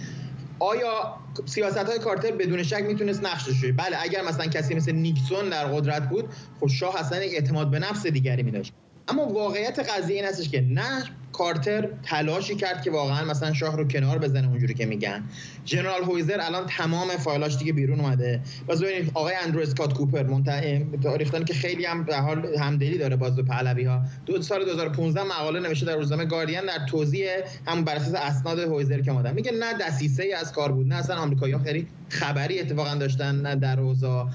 S13: آیا سیاست‌های کارتر بدون شک میتونست نقش داشته باشه؟ بله اگر مثلا کسی مثل نیکسون در قدرت بود، خب شاه اصلا یک اعتماد به نفس دیگری می‌داشت. اما واقعیت قضیه این هستش که نه کارتر تلاشی کرد که واقعا مثلا شاه رو کنار بزنه اونجوری که میگن. جنرال هویزر الان تمام فایلاش دیگه بیرون اومده. باز ببینید آقای اندرو اسکات کوپر تاریخدانی که خیلی هم به حال همدلی داره باز به پهلوی‌ها، سال 2015 مقاله نوشته در روزنامه گاردین در توضیح هم بر اساس اسناد هویزر که اومدن، میگه نه دسیسه‌ای از کار بود، نه اصلا آمریکایی‌ها خیلی خبری اتفاقا داشتن در اوضاع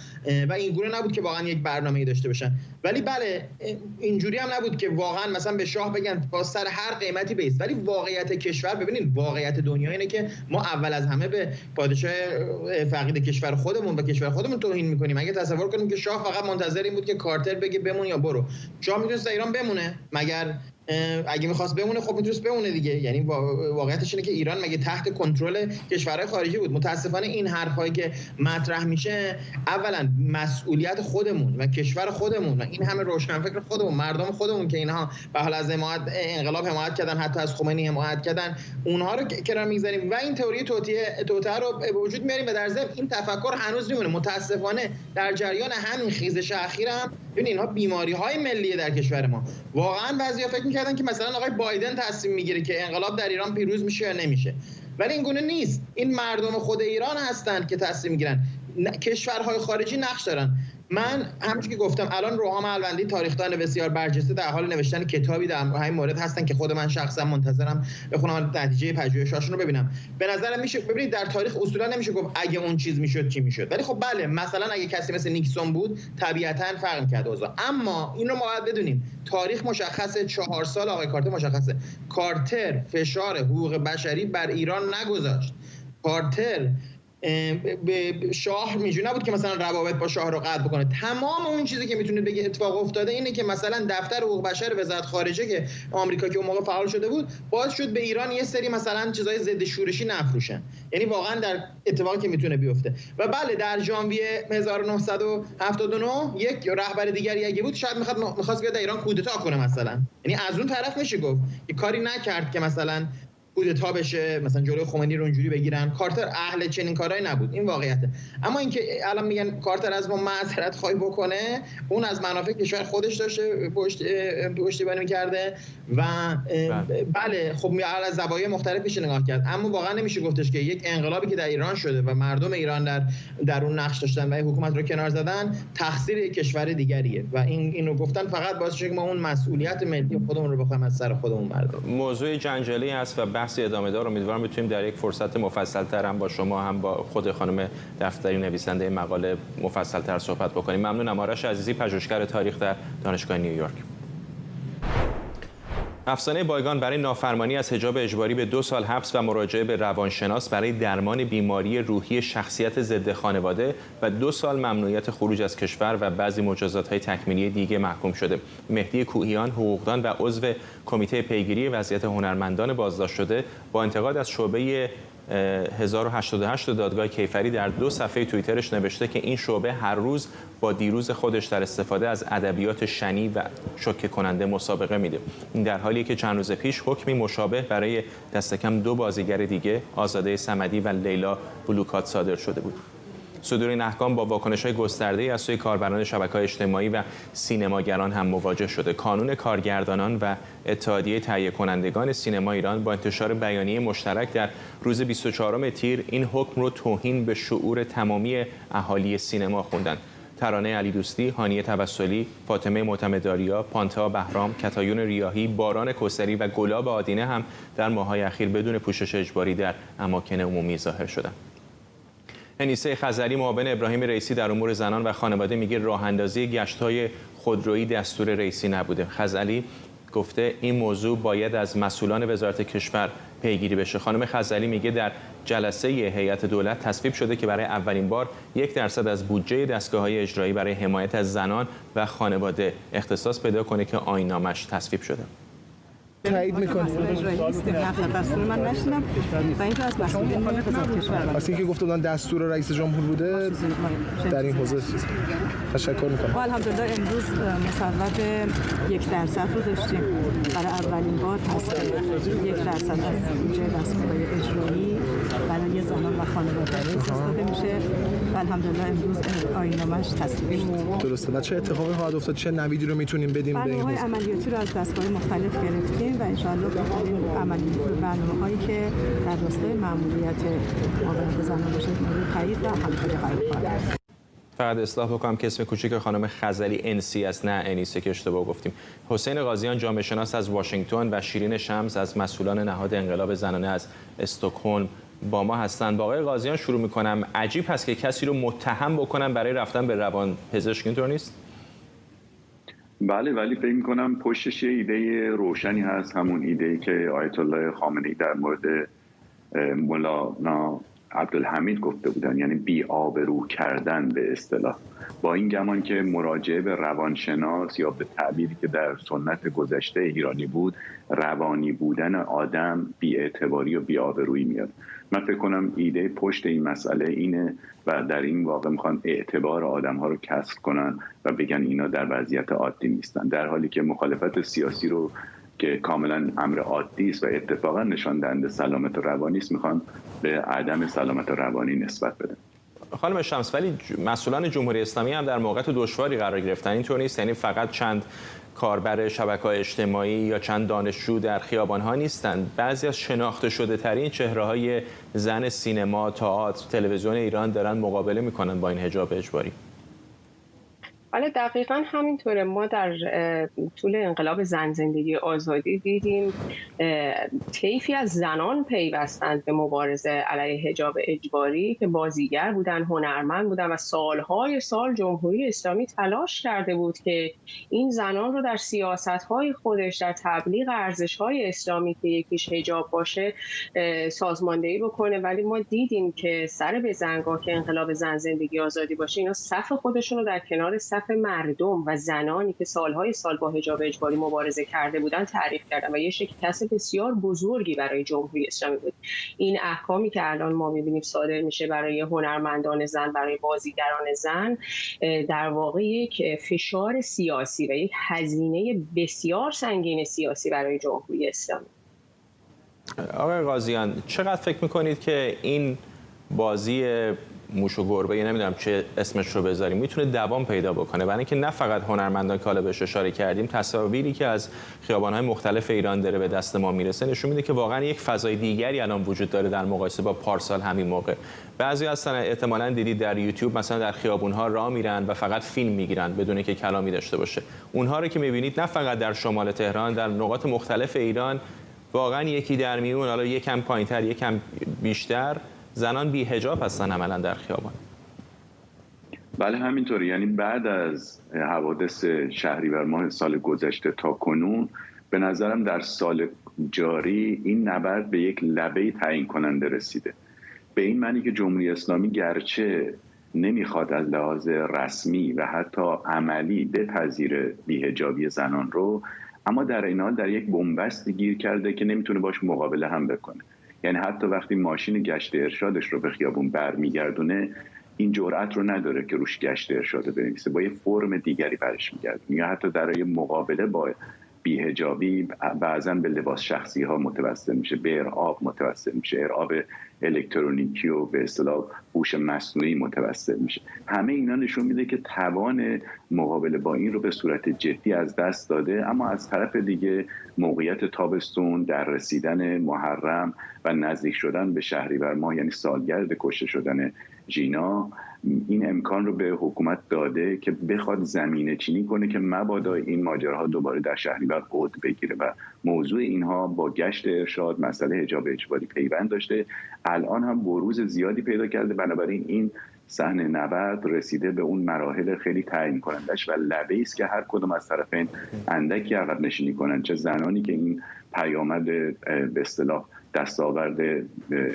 S13: و این گونه نبود که واقعا یک برنامه‌ای داشته باشن. ولی بله اینجوری هم نبود که واقعا مثلا به شاه بگن با سر هر قیمتی بیست. ولی واقعیت کشور، ببینید واقعیت دنیا اینه که ما اول از همه به پادشاه فقید کشور خودمون و کشور خودمون توهین میکنیم. اگه تصور کنیم که شاه فقط منتظر این بود که کارتر بگه بمون یا برو، شاه میتونست ایران بمونه؟ مگر اگه میخواست بمونه خب میتونست بمونه دیگه. یعنی واقعیتش اینه که ایران مگه تحت کنترل کشورهای خارجی بود؟ متاسفانه این حرفایی که مطرح میشه اولا مسئولیت خودمون و کشور خودمون و این همه روشنفکر خودمون، مردم خودمون که اینها به حال از انقلاب حمایت کردن، حتی از خمینی حمایت کردن، اونها رو کنار میگذاریم و این تئوری توطئه رو به وجود میاریم و در ضمن این تفکر هنوز میمونه. متاسفانه در جریان همین خیزش اخیر هم ببین اینها بیماری‌های ملی در کشور ما. واقعا بعضیا فکر می‌کردن که مثلا آقای بایدن تصمیم میگیره که انقلاب در ایران پیروز میشه یا نمیشه، ولی این گونه نیست. این مردم خود ایران هستند که تصمیم میگیرن. کشورهای خارجی نقش دارن. من همونجوری که گفتم الان روحام الوندی تاریخدان بسیار برجسته در حال نوشتن کتابی در همین مورد هستن که خود من شخصا منتظرم بخونم نتیجه پژوهشاشون رو ببینم. به نظرم میشه ببینید در تاریخ اصولا نمیشه گفت اگه اون چیز میشد چی میشد، ولی خب بله مثلا اگه کسی مثل نیکسون بود طبیعتا فرق می‌کرد اوضاع. اما این رو ما باید بدونیم تاریخ مشخصه، 4 سال آقای کارتر مشخصه. کارتر فشار حقوق بشری بر ایران نگذاشت. کارتر به شاه میجونه نبود که مثلا روابط با شاه رو قطع بکنه. تمام اون چیزی که میتونه بگه اتفاق افتاده اینه که مثلا دفتر حقوق بشر وزارت خارجه که آمریکا که اون موقع فعال شده بود باعث شد به ایران یه سری مثلا چیزای ضد شورشی نفروشن. یعنی واقعا در اتفاقی که میتونه بیفته. و بله در ژانویه 1979 یک رهبر دیگری اگه بود شاید میخواست بیاد ایران کودتا کنه مثلا. یعنی از اون طرف میشه گفت که کاری نکرد که مثلا کودتا بشه، مثلا جلوی خمینی رو اونجوری بگیرن. کارتر اهل چنین کارهایی نبود، این واقعیته. اما اینکه الان میگن کارتر از ما معذرت خواهی بکنه، اون از منافع کشور خودش داشته پشتیبانی می‌کرده و بله خب از زوایای مختلف میشه نگاه کرد. اما واقعا نمیشه گفتش که یک انقلابی که در ایران شده و مردم ایران در اون نقش داشتن و حکومت رو کنار زدن تقصیر کشور دیگریه و اینو گفتن فقط باعث شده که ما اون مسئولیت ملی خودمون رو بخوایم از سر خودمون برداریم.
S1: موضوع جنجالی است و بحث ادامه دار. امیدوارم بتونیم در یک فرصت مفصل‌تر هم با شما هم با خود خانم دفتری نویسنده مقاله مفصل‌تر صحبت بکنیم. ممنونم. آرش عزیزی، پژوهشگر تاریخ در دانشگاه نیویورک. افسانه بایگان برای نافرمانی از حجاب اجباری به 2 سال حبس و مراجعه به روانشناس برای درمان بیماری روحی شخصیت ضد خانواده و 2 سال ممنوعیت خروج از کشور و بعضی مجازات‌های تکمیلی دیگه محکوم شده. مهدی کوهیان، حقوقدان و عضو کمیته پیگیری وضعیت هنرمندان بازداشت شده، با انتقاد از شعبه 1088 دادگاه کیفری در 2 صفحه توییترش نوشته که این شعبه هر روز با دیروز خودش در استفاده از ادبیات شنی و شوکه کننده مسابقه میده. این در حالیه که چند روز پیش حکمی مشابه برای دست کم 2 بازیگر دیگه، آزاده صمدی و لیلا بلوکات صادر شده بود. صدور این احکام با واکنش‌های گسترده‌ای از سوی کاربران شبکه‌های اجتماعی و سینماگران هم مواجه شده. کانون کارگردانان و اتحادیه تهیه کنندگان سینما ایران با انتشار بیانیه مشترک در روز 24 تیر این حکم رو توهین به شعور تمامی اهالی سینما خوندند. ترانه علی دوستی، هانیه توسلی، فاطمه معتمدآریا، پانتا بهرام، کتایون ریاحی، باران کوثری و گلاب آدینه هم در ماه‌های اخیر بدون پوشش اجباری در اماکن عمومی ظاهر شدند. انیسه خزری، معاون ابراهیم رئیسی در امور زنان و خانواده، میگه راه اندازی گشت‌های خودرویی دستور رئیسی نبوده. خزری گفته این موضوع باید از مسئولان وزارت کشور پیگیری بشه. خانم خزری میگه در جلسه هیئت دولت تصویب شده که برای اولین بار 1% از بودجه دستگاه‌های اجرایی برای حمایت از زنان و خانواده اختصاص پیدا کنه که آیین‌نامه‌اش تصویب شده.
S14: تایید می‌کنید؟
S15: اجرایی نیستیم، نه دستور من نشیدم و اینجا از مسئولین وزارت کشور
S14: واسه اینکه گفته بودن دستور رئیس جمهور بوده در این حوزه تشکر می‌کنم.
S15: الحمدلله امروز مصوب 1% رو داشتیم. برای اولین بار تصویب 1% از بودجه دستگاه اجرایی برای زنان و خانواده‌ها استفاده میشه و الحمدلله امروز آیین‌نامه‌اش تصویب شد.
S14: درسته. و چه اتفاقی خواهد افتاد؟ چه نویدی رو میتونیم بدیم به این حوزه؟
S15: عملیاتی رو از دستگاه مختلف گرفتیم و ان شاءالله برنامه‌هایی که در راستای مأموریت معاونت زنان باشه مورد تایید و همکاری قرار گرفت.
S1: فقط اصلاح بکنم که اسم کوچیک خانم خزعلی انسی است، نه انیسه که اشتباه گفتیم. حسین قاضیان جامعه شناس از واشنگتن و شیرین شمس از مسئولان نهاد انقلاب زنانه از استکهلم با ما هستند. با آقای قاضیان شروع می‌کنم. عجیب هست که کسی رو متهم بکنن برای رفتن به روان پزشک، اینطور نیست؟
S16: بله، ولی فکر می‌کنم پشتش یه ایده روشنی هست، همون ایده‌ای که آیت الله خامنه‌ای در مورد مولانا عبدالحمید گفته بودن، یعنی بی‌آبرو کردن به اصطلاح. با این گمان که مراجعه به روانشناس یا به تعبیری که در سنت گذشته ایرانی بود روانی بودن آدم بی‌اعتباری و بی‌آبرویی میاد. من فکر کنم ایده پشت این مسئله اینه و در این واقع میخوان اعتبار آدم‌ها رو کسب کنن و بگن اینا در وضعیت عادی نیستن، در حالی که مخالفت سیاسی رو که کاملا امر عادی است و اتفاقا نشان دهنده سلامت روانی است میخوان به عدم سلامت روانی نسبت بدن.
S1: خانم شمس، ولی مسئولان جمهوری اسلامی هم در موقعیت دشواری قرار گرفتن، اینطور نیست؟ یعنی فقط چند کاربر شبکه‌های اجتماعی یا چند دانشجو در خیابان‌ها نیستند. بعضی از شناخته شده ترین چهره‌های زن سینما، تئاتر، تلویزیون ایران دارن مقابله میکنن با این حجاب اجباری.
S17: بله دقیقاً همینطوره. ما در طول انقلاب زن زندگی آزادی دیدیم طیفی از زنان پیوستند به مبارزه علیه حجاب اجباری که بازیگر بودن، هنرمند بودن و سالهای سال جمهوری اسلامی تلاش کرده بود که این زنان رو در سیاست‌های خودش، در تبلیغ ارزش‌های اسلامی که یکیش حجاب باشه سازماندهی بکنه، ولی ما دیدیم که سر به زنگاه که انقلاب زن زندگی آزادی باشه اینا صف خودشون رو در کنار صف مردم و زنانی که سالهای سال با حجاب اجباری مبارزه کرده بودن تعریف کردن و یه شکست بسیار بزرگی برای جمهوری اسلامی بود. این احکامی که الان ما می‌بینیم صادر میشه برای هنرمندان زن، برای بازیگران زن، در واقع یک فشار سیاسی و یک هزینه بسیار سنگین سیاسی برای جمهوری اسلامی.
S1: آقای قاضیان، چقدر فکر می‌کنید که این بازی موش و گربه، نمیدونم چه اسمش رو بذاریم، میتونه دوام پیدا بکنه؟ برای اینکه نه فقط هنرمندان که حالا بهش اشاره کردیم، تصاویری که از خیابان‌های مختلف ایران داره به دست ما میرسه نشون میده که واقعا یک فضای دیگری الان وجود داره در مقایسه با پارسال همین موقع. بعضی هستن احتمالاً دیدید در یوتیوب مثلا در خیابون‌ها راه میرن و فقط فیلم میگیرن بدون که کلامی داشته باشه. اونها رو که میبینید نه فقط در شمال تهران، در نقاط مختلف ایران واقعا یکی در میون، حالا یکم پایین‌تر یکم بیشتر، زنان بی حجاب هستن عملا در خیابان.
S16: بله همینطوری. یعنی بعد از حوادث شهریور ماه سال گذشته تا کنون به نظرم در سال جاری این نبرد به یک لبه تعیین کننده رسیده، به این معنی که جمهوری اسلامی گرچه نمیخواد از لحاظ رسمی و حتی عملی بپذیره بی‌حجابی زنان رو، اما در این حال در یک بنبستی گیر کرده که نمیتونه باش مقابله هم بکنه. یعنی حتی وقتی ماشین گشت ارشادش رو به خیابون برمیگردونه این جرأت رو نداره که روش گشت ارشاد بنویسه، با یه فرم دیگری برش میگردونه، یا حتی برای مقابله با بی‌حجابی بعضا به لباس شخصی ها متوسل میشه، به ارعاب متوسل میشه، ارعاب الکترونیکی و به اصطلاح هوش مصنوعی متوسل میشه. همه اینا نشون میده که توان مقابله با این رو به صورت جدی از دست داده. اما از طرف دیگه موقعیت تابستون، در رسیدن محرم و نزدیک شدن به شهریور ماه، یعنی سالگرد کشته شدن ژینا، این امکان رو به حکومت داده که بخواد زمینه چینی کنه که مبادا این ماجراها دوباره در شهریور عود بگیره و موضوع اینها با گشت ارشاد، مسئله حجاب اجباری پیوند داشته. الان هم بروز زیادی پیدا کرده، بنابراین این صحنه نبرد رسیده به اون مراحل خیلی تعیین کنندش و لبه‌ای است که هر کدوم از طرفین اندکی عقب نشینی کنن، چه زنانی که این پیامد به اصطلاح دستاورد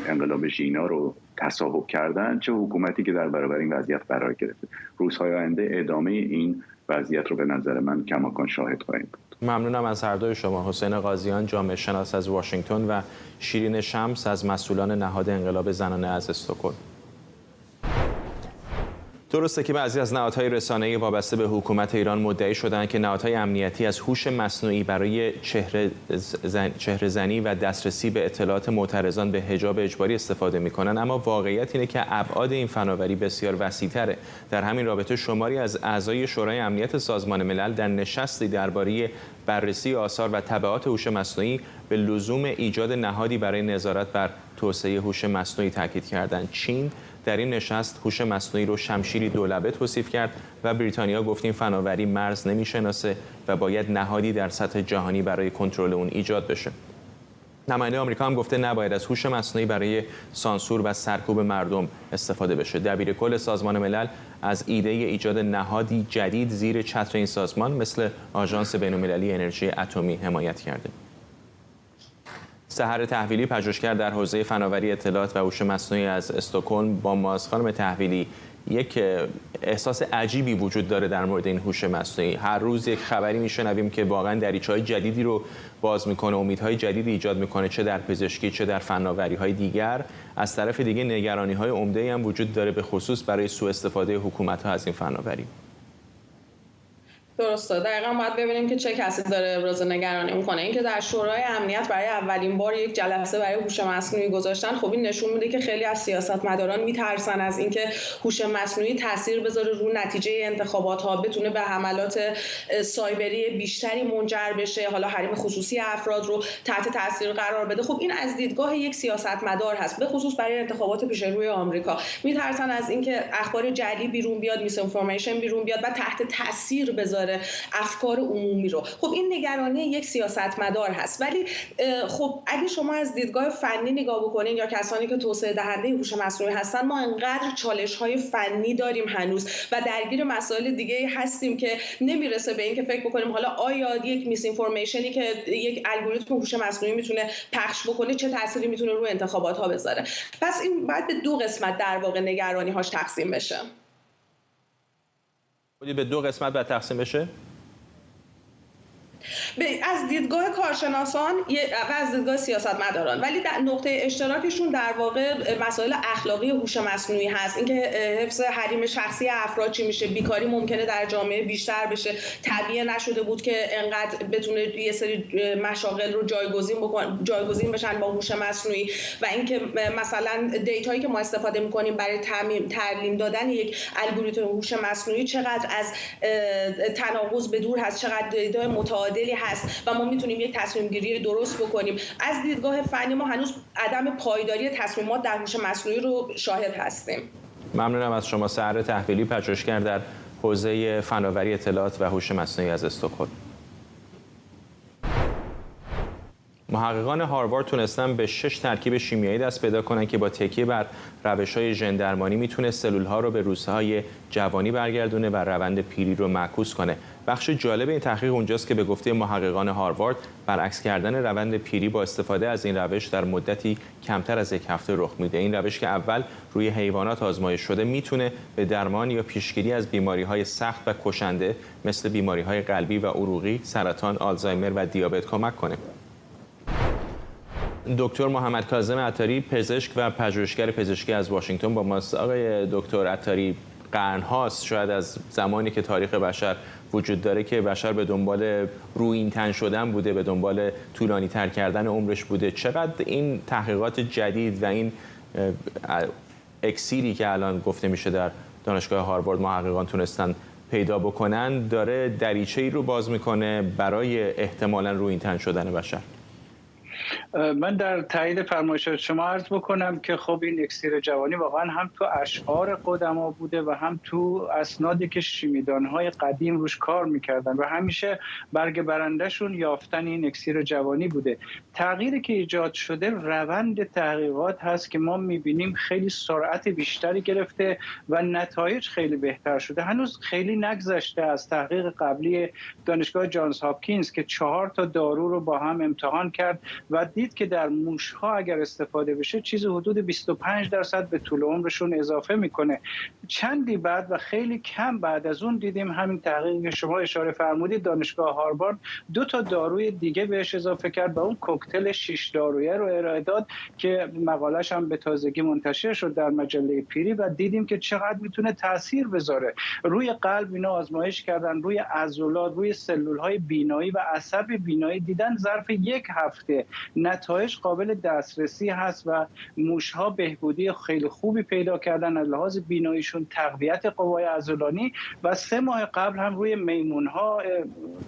S16: انقلاب ژینا رو تصاحب کردن، چه حکومتی که در برابر این وضعیت قرار گرفته. روزهای آینده ادامه این وضعیت رو به نظر من کماکان شاهد خواهیم بود.
S1: ممنونم از هر دوی شما. حسین قاضیان جامعه شناس از واشنگتن و شیرین شمس از مسئولان نهاد انقلاب زنانه از استکهلم. درسته که بعضی از نهادهای رسانه‌ای وابسته به حکومت ایران مدعی شدند که نهادهای امنیتی از هوش مصنوعی برای چهره‌زنی و دسترسی به اطلاعات معترضان به حجاب اجباری استفاده می‌کنند، اما واقعیت اینه که ابعاد این فناوری بسیار وسیع‌تره. در همین رابطه شماری از اعضای شورای امنیت سازمان ملل در نشستی درباره بررسی آثار و تبعات هوش مصنوعی به لزوم ایجاد نهادی برای نظارت بر توسعه هوش مصنوعی تاکید کردند. چین در این نشست هوش مصنوعی رو شمشیری دولبه توصیف کرد و بریتانیا گفت این فناوری مرز نمیشناسه و باید نهادی در سطح جهانی برای کنترل اون ایجاد بشه. نماینده آمریکا هم گفته نباید از هوش مصنوعی برای سانسور و سرکوب مردم استفاده بشه. دبیرکل سازمان ملل از ایده ایجاد نهادی جدید زیر چتر این سازمان مثل آژانس بین‌المللی انرژی اتمی حمایت کرده. سحر تحویلی، پژوهشگر در حوزه فناوری اطلاعات و هوش مصنوعی از استکهلم با ماست. خانم تحویلی، یک احساس عجیبی وجود داره در مورد این هوش مصنوعی. هر روز یک خبری میشنویم که واقعا دریچه‌های جدیدی رو باز میکنه، امیدهای جدیدی ایجاد میکنه، چه در پزشکی چه در فناوری‌های دیگر. از طرف دیگه نگرانی‌های عمده‌ای هم وجود داره به خصوص برای سوء استفاده حکومت‌ها از این فناوری.
S18: درسته. دقیقاً باید ببینیم که چه کسی داره ابراز نگرانی میکنه. اینکه در شورای امنیت برای اولین بار یک جلسه برای هوش مصنوعی گذاشتن، خب این نشون میده که خیلی از سیاستمداران میترسن از اینکه هوش مصنوعی تاثیر بذاره رو نتیجه انتخابات ها، بتونه به حملات سایبری بیشتری منجر بشه، حالا حریم خصوصی افراد رو تحت تاثیر قرار بده. خب این از دیدگاه یک سیاستمدار هست، به خصوص برای انتخابات پیش روی آمریکا. میترسن از اینکه اخبار جعلی بیرون بیاد، میس اینفورمیشن بیرون بیاد و تحت تاثیر بذاره افکار عمومی رو. خب این نگرانی یک سیاستمدار هست. ولی خب اگه شما از دیدگاه فنی نگاه بکنین یا کسانی که توسعه دهنده هوش مصنوعی هستن، ما انقدر چالش‌های فنی داریم هنوز و درگیر مسائل دیگه هستیم که نمیرسه به این که فکر بکنیم حالا آیا یک میس اینفورمیشنی که یک الگوریتم هوش مصنوعی میتونه پخش بکنه چه تأثیری میتونه روی انتخابات ها بذاره. پس این باید به دو قسمت در واقع نگرانی هاش تقسیم بشه.
S1: به دو قسمت باید تقسیم بشه؟
S18: از دیدگاه کارشناسان و از دیدگاه سیاستمداران، ولی در نقطه اشتراکشون در واقع مسائل اخلاقی هوش مصنوعی هست. اینکه حفظ حریم شخصی افراد چی میشه، بیکاری ممکنه در جامعه بیشتر بشه، طبیعی نشده بود که انقدر بتونه یه سری مشاغل رو جایگزین بشن با هوش مصنوعی، و اینکه مثلا دیتایی که ما استفاده میکنیم برای تعلیم دادن یک الگوریتم هوش مصنوعی چقدر از تناقض به دور هست، چقدر دیتای متعادلی هست و ما میتونیم یک تصمیم گیری درست بکنیم. از دیدگاه فنی ما هنوز عدم پایداری تصمیمات در هوش مصنوعی رو شاهد هستیم.
S1: ممنونم از شما. سحر تحویلی، پژوهشگر در حوزه فناوری اطلاعات و هوش مصنوعی از استکهلم. محققان هاروارد تونستن به 6 ترکیب شیمیایی دست پیدا کنن که با تکیه بر روش‌های ژن-درمانی میتونه سلول‌ها رو به روزهای جوانی برگردونه و روند پیری رو معکوس کنه. بخش جالب این تحقیق اونجاست که به گفته محققان هاروارد برعکس کردن روند پیری با استفاده از این روش در مدتی کمتر از 1 هفته رخ میده. این روش که اول روی حیوانات آزمایش شده میتونه به درمان یا پیشگیری از بیماری‌های سخت و کشنده مثل بیماری‌های قلبی و عروقی، سرطان، آلزایمر و دیابت کمک کنه. دکتر محمد کاظم عطاری، پزشک و پژوهشگر پزشکی از واشنگتن با ماست. آقای دکتر عطاری، قرن‌هاست شاید از زمانی که تاریخ بشر وجود داره که بشر به دنبال رویین‌تن شدن بوده، به دنبال طولانی‌تر کردن عمرش بوده. چقدر این تحقیقات جدید و این اکسیری که الان گفته میشه در دانشگاه هاروارد محققان تونستن پیدا بکنن داره دریچه‌ای رو باز میکنه برای احتمالاً رویین‌تن شدن بشر؟
S19: من در تایید فرمایشات شما عرض بکنم که خب این اکسیر جوانی واقعا هم تو اشعار قدما بوده و هم تو اسنادی که شیمیدان‌های قدیم روش کار میکردن و همیشه برگ برندهشون یافتن این اکسیر جوانی بوده. تغییری که ایجاد شده روند تحقیقات هست که ما میبینیم خیلی سرعت بیشتری گرفته و نتایج خیلی بهتر شده. هنوز خیلی نگذشته از تحقیق قبلی دانشگاه جانز هاپکینز که 4 تا دارو رو با هم امتحان کرد و دید که در موش‌ها اگر استفاده بشه چیزی حدود 25% به طول عمرشون اضافه میکنه. چندی بعد و خیلی کم بعد از اون دیدیم همین تحقیقی که شما اشاره فرمودید دانشگاه هاروارد 2 تا داروی دیگه بهش اضافه کرد و اون کوکتل 6 دارویه رو ارائه داد که مقاله‌اش هم به تازگی منتشر شد در مجله پیری و دیدیم که چقدر میتونه تاثیر بذاره. روی قلب اینا آزمایش کردن، روی عضلات، روی سلول‌های بینایی و عصب بینایی دیدن ظرف 1 هفته نتایج قابل دسترسی هست و موش‌ها بهبودی خیلی خوبی پیدا کردن از لحاظ بیناییشون، تقویت قوای عضلانی و 3 ماه قبل هم روی میمون‌ها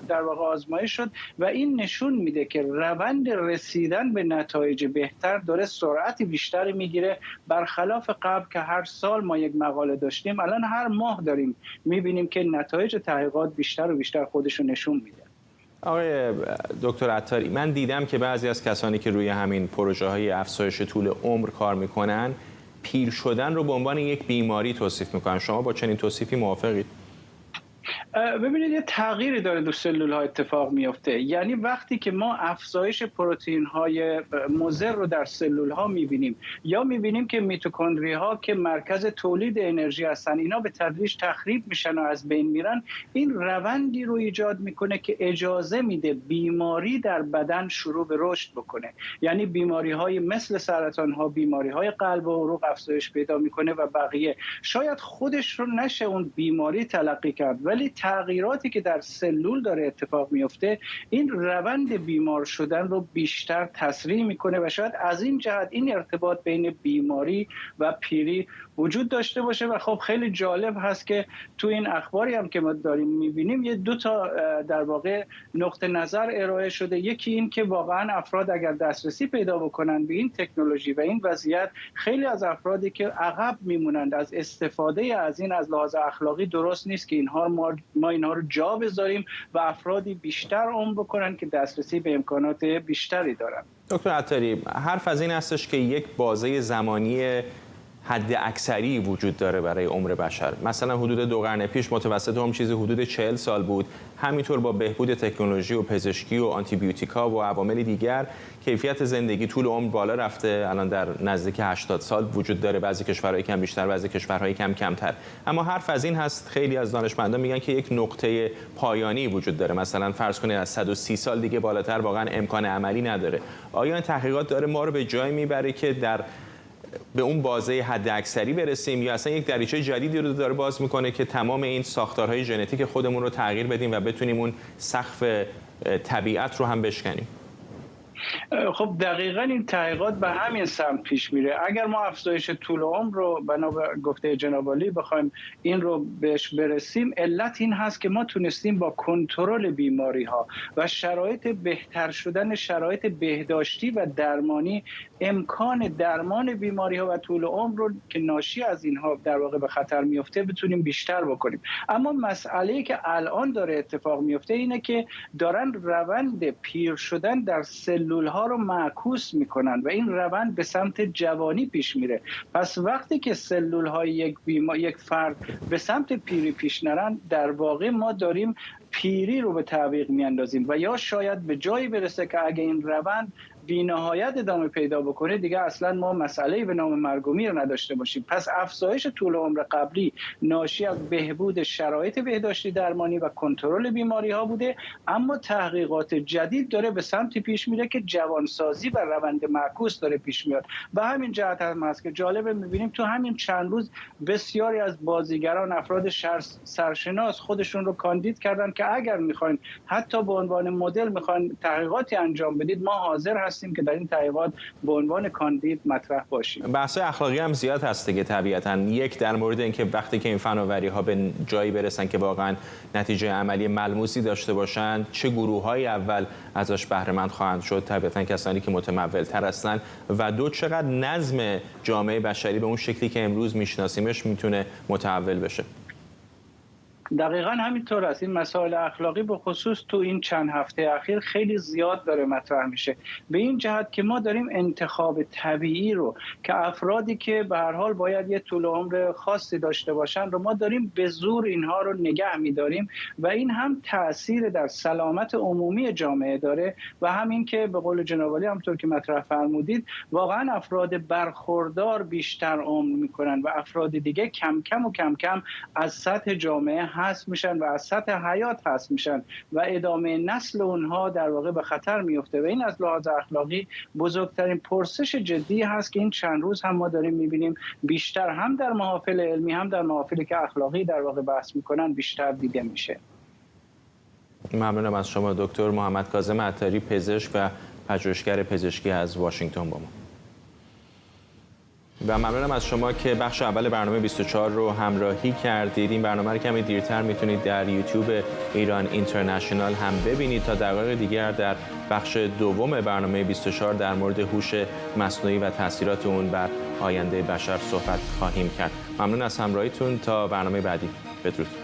S19: در واقع آزمایش شد و این نشون میده که روند رسیدن به نتایج بهتر داره سرعتی بیشتری میگیره، برخلاف قبل که هر سال ما یک مقاله داشتیم الان هر ماه داریم میبینیم که نتایج تحقیقات بیشتر و بیشتر خودشون نشون میده.
S1: آقای دکتر عطاری، من دیدم که بعضی از کسانی که روی همین پروژه‌های افزایش طول عمر کار میکنن پیر شدن رو به عنوان یک بیماری توصیف میکنن. شما با چنین توصیفی موافقید؟
S19: ببینید یه تغییری داره در سلول ها اتفاق میفته. یعنی وقتی که ما افزایش پروتئین های مضر رو در سلول ها میبینیم یا میبینیم که میتوکندری ها که مرکز تولید انرژی هستن اینا به تدریج تخریب میشن و از بین میرن، این روندی رو ایجاد میکنه که اجازه میده بیماری در بدن شروع به رشد بکنه. یعنی بیماری های مثل سرطان ها، بیماری های قلب و عروق افزایش پیدا میکنه و بقیه. شاید خودش رو نشه اون بیماری تلقی کرد، ولی تغییراتی که در سلول داره اتفاق میفته این روند بیمار شدن رو بیشتر تسریع میکنه و شاید از این جهت این ارتباط بین بیماری و پیری وجود داشته باشه. و خب خیلی جالب هست که تو این اخباری هم که ما داریم میبینیم یه 2 تا در واقع نقطه نظر ارائه شده. یکی این که واقعا افراد اگر دسترسی پیدا بکنن به این تکنولوژی و این وضعیت، خیلی از افرادی که عقب میمونند از استفاده از این از لحاظ اخلاقی درست نیست که ما اینها رو جا بذاریم و افرادی بیشتر عمر بکنن که دسترسی به امکانات بیشتری دارن.
S1: دکتر عطاری، حرف از این هستش که یک بازه زمانی حد اکثری وجود داره برای عمر بشر. مثلا حدود 2 قرن پیش متوسط عمر چیزی حدود 40 سال بود. همینطور با بهبود تکنولوژی و پزشکی و آنتیبیوتیکا و عوامل دیگر کیفیت زندگی طول عمر بالا رفته. الان در نزدیک 80 سال وجود داره، بعضی کشورهای کم بیشتر، بعضی کشورهای کم کمتر. اما حرف از این هست، خیلی از دانشمندان میگن که یک نقطه پایانی وجود داره. مثلا فرض کنید از 130 سال دیگه بالاتر واقعا امکان عملی نداره. آیا این تحقیقات داره ما رو به جایی میبره که به اون بازه حد اکثری برسیم یا اصلا یک دریچه جدیدی رو داره باز میکنه که تمام این ساختارهای ژنتیک خودمون رو تغییر بدیم و بتونیم اون سقف طبیعت رو هم بشکنیم؟
S19: خب دقیقاً این تحقیقات به همین سمت پیش میره. اگر ما افزایش طول عمر رو بنا به گفته جناب عالی بخوایم این رو بهش برسیم، علت این هست که ما تونستیم با کنترل بیماری ها و شرایط بهتر شدن شرایط بهداشتی و درمانی امکان درمان بیماری ها و طول عمر رو که ناشی از اینها در واقع به خطر میفته بتونیم بیشتر بکنیم. اما مسئله‌ای که الان داره اتفاق میفته اینه که دارن روند پیر شدن در سلول ها رو معکوس میکنن و این روند به سمت جوانی پیش میره. پس وقتی که سلول های یک فرد به سمت پیری پیش نرن، در واقع ما داریم پیری رو به تعویق میاندازیم و یا شاید به جایی برسه که اگه این روند بی‌نهایت ادامه پیدا بکنه دیگه اصلا ما مسئله‌ای به نام مرگ و میر نداشته باشیم. پس افزایش طول عمر قبلی ناشی از بهبود شرایط بهداشتی درمانی و کنترل بیماری ها بوده، اما تحقیقات جدید داره به سمتی پیش میره که جوانسازی و روند معکوس داره پیش میاد. و همین جهت هم هست که جالبه میبینیم تو همین چند روز بسیاری از بازیگران افراد سرشناس خودشون رو کاندید کردن که اگر میخواین حتی به عنوان مدل میخواین تحقیقاتی انجام بدید، ما حاضر هستیم که در این تحقیقات به عنوان کاندید مطرح باشیم.
S1: بحث اخلاقی هم زیاد هست دیگه طبیعتاً. یک در مورد اینکه وقتی که این فناوری ها به جایی برسن که واقعا نتیجه عملی ملموسی داشته باشن، چه گروه‌های اول ازش بهره مند خواهند شد؟ طبیعتاً کسانی که متمول تر هستن. و 2 چقدر نظم جامعه بشری به اون شکلی که امروز میشناسیمش میتونه متحول بشه؟
S19: دقیقاً همینطور است. این مسائل اخلاقی به خصوص تو این چند هفته اخیر خیلی زیاد داره مطرح میشه، به این جهت که ما داریم انتخاب طبیعی رو که افرادی که به هر حال باید یه طول عمر خاصی داشته باشن رو ما داریم به زور اینها رو نگه می‌داریم و این هم تأثیر در سلامت عمومی جامعه داره و همین که به قول جناب عالی همونطور که مطرح فرمودید واقعا افراد برخوردار بیشتر عمر میکنن و افراد دیگه کم کم از سطح جامعه حذف میشن و از سطح حیات حذف میشن و ادامه نسل اونها در واقع به خطر میفته و این از لحاظ اخلاقی بزرگترین پرسش جدی هست که این چند روز هم ما داریم میبینیم بیشتر هم در محافل علمی هم در محافلی که اخلاقی در واقع بحث میکنن بیشتر دیده میشه.
S1: ممنونم از شما دکتر محمد کاظم عطاری، پزشک و پژوهشگر پزشکی از واشنگتن با ما. و ممنونم از شما که بخش اول برنامه 24 رو همراهی کردید. این برنامه رو کمی دیرتر میتونید در یوتیوب ایران اینترنشنال هم ببینید. تا دقایق دیگر در بخش دوم برنامه 24 در مورد هوش مصنوعی و تاثیرات اون بر آینده بشر صحبت خواهیم کرد. ممنون از همراهیتون. تا برنامه بعدی، بدرود.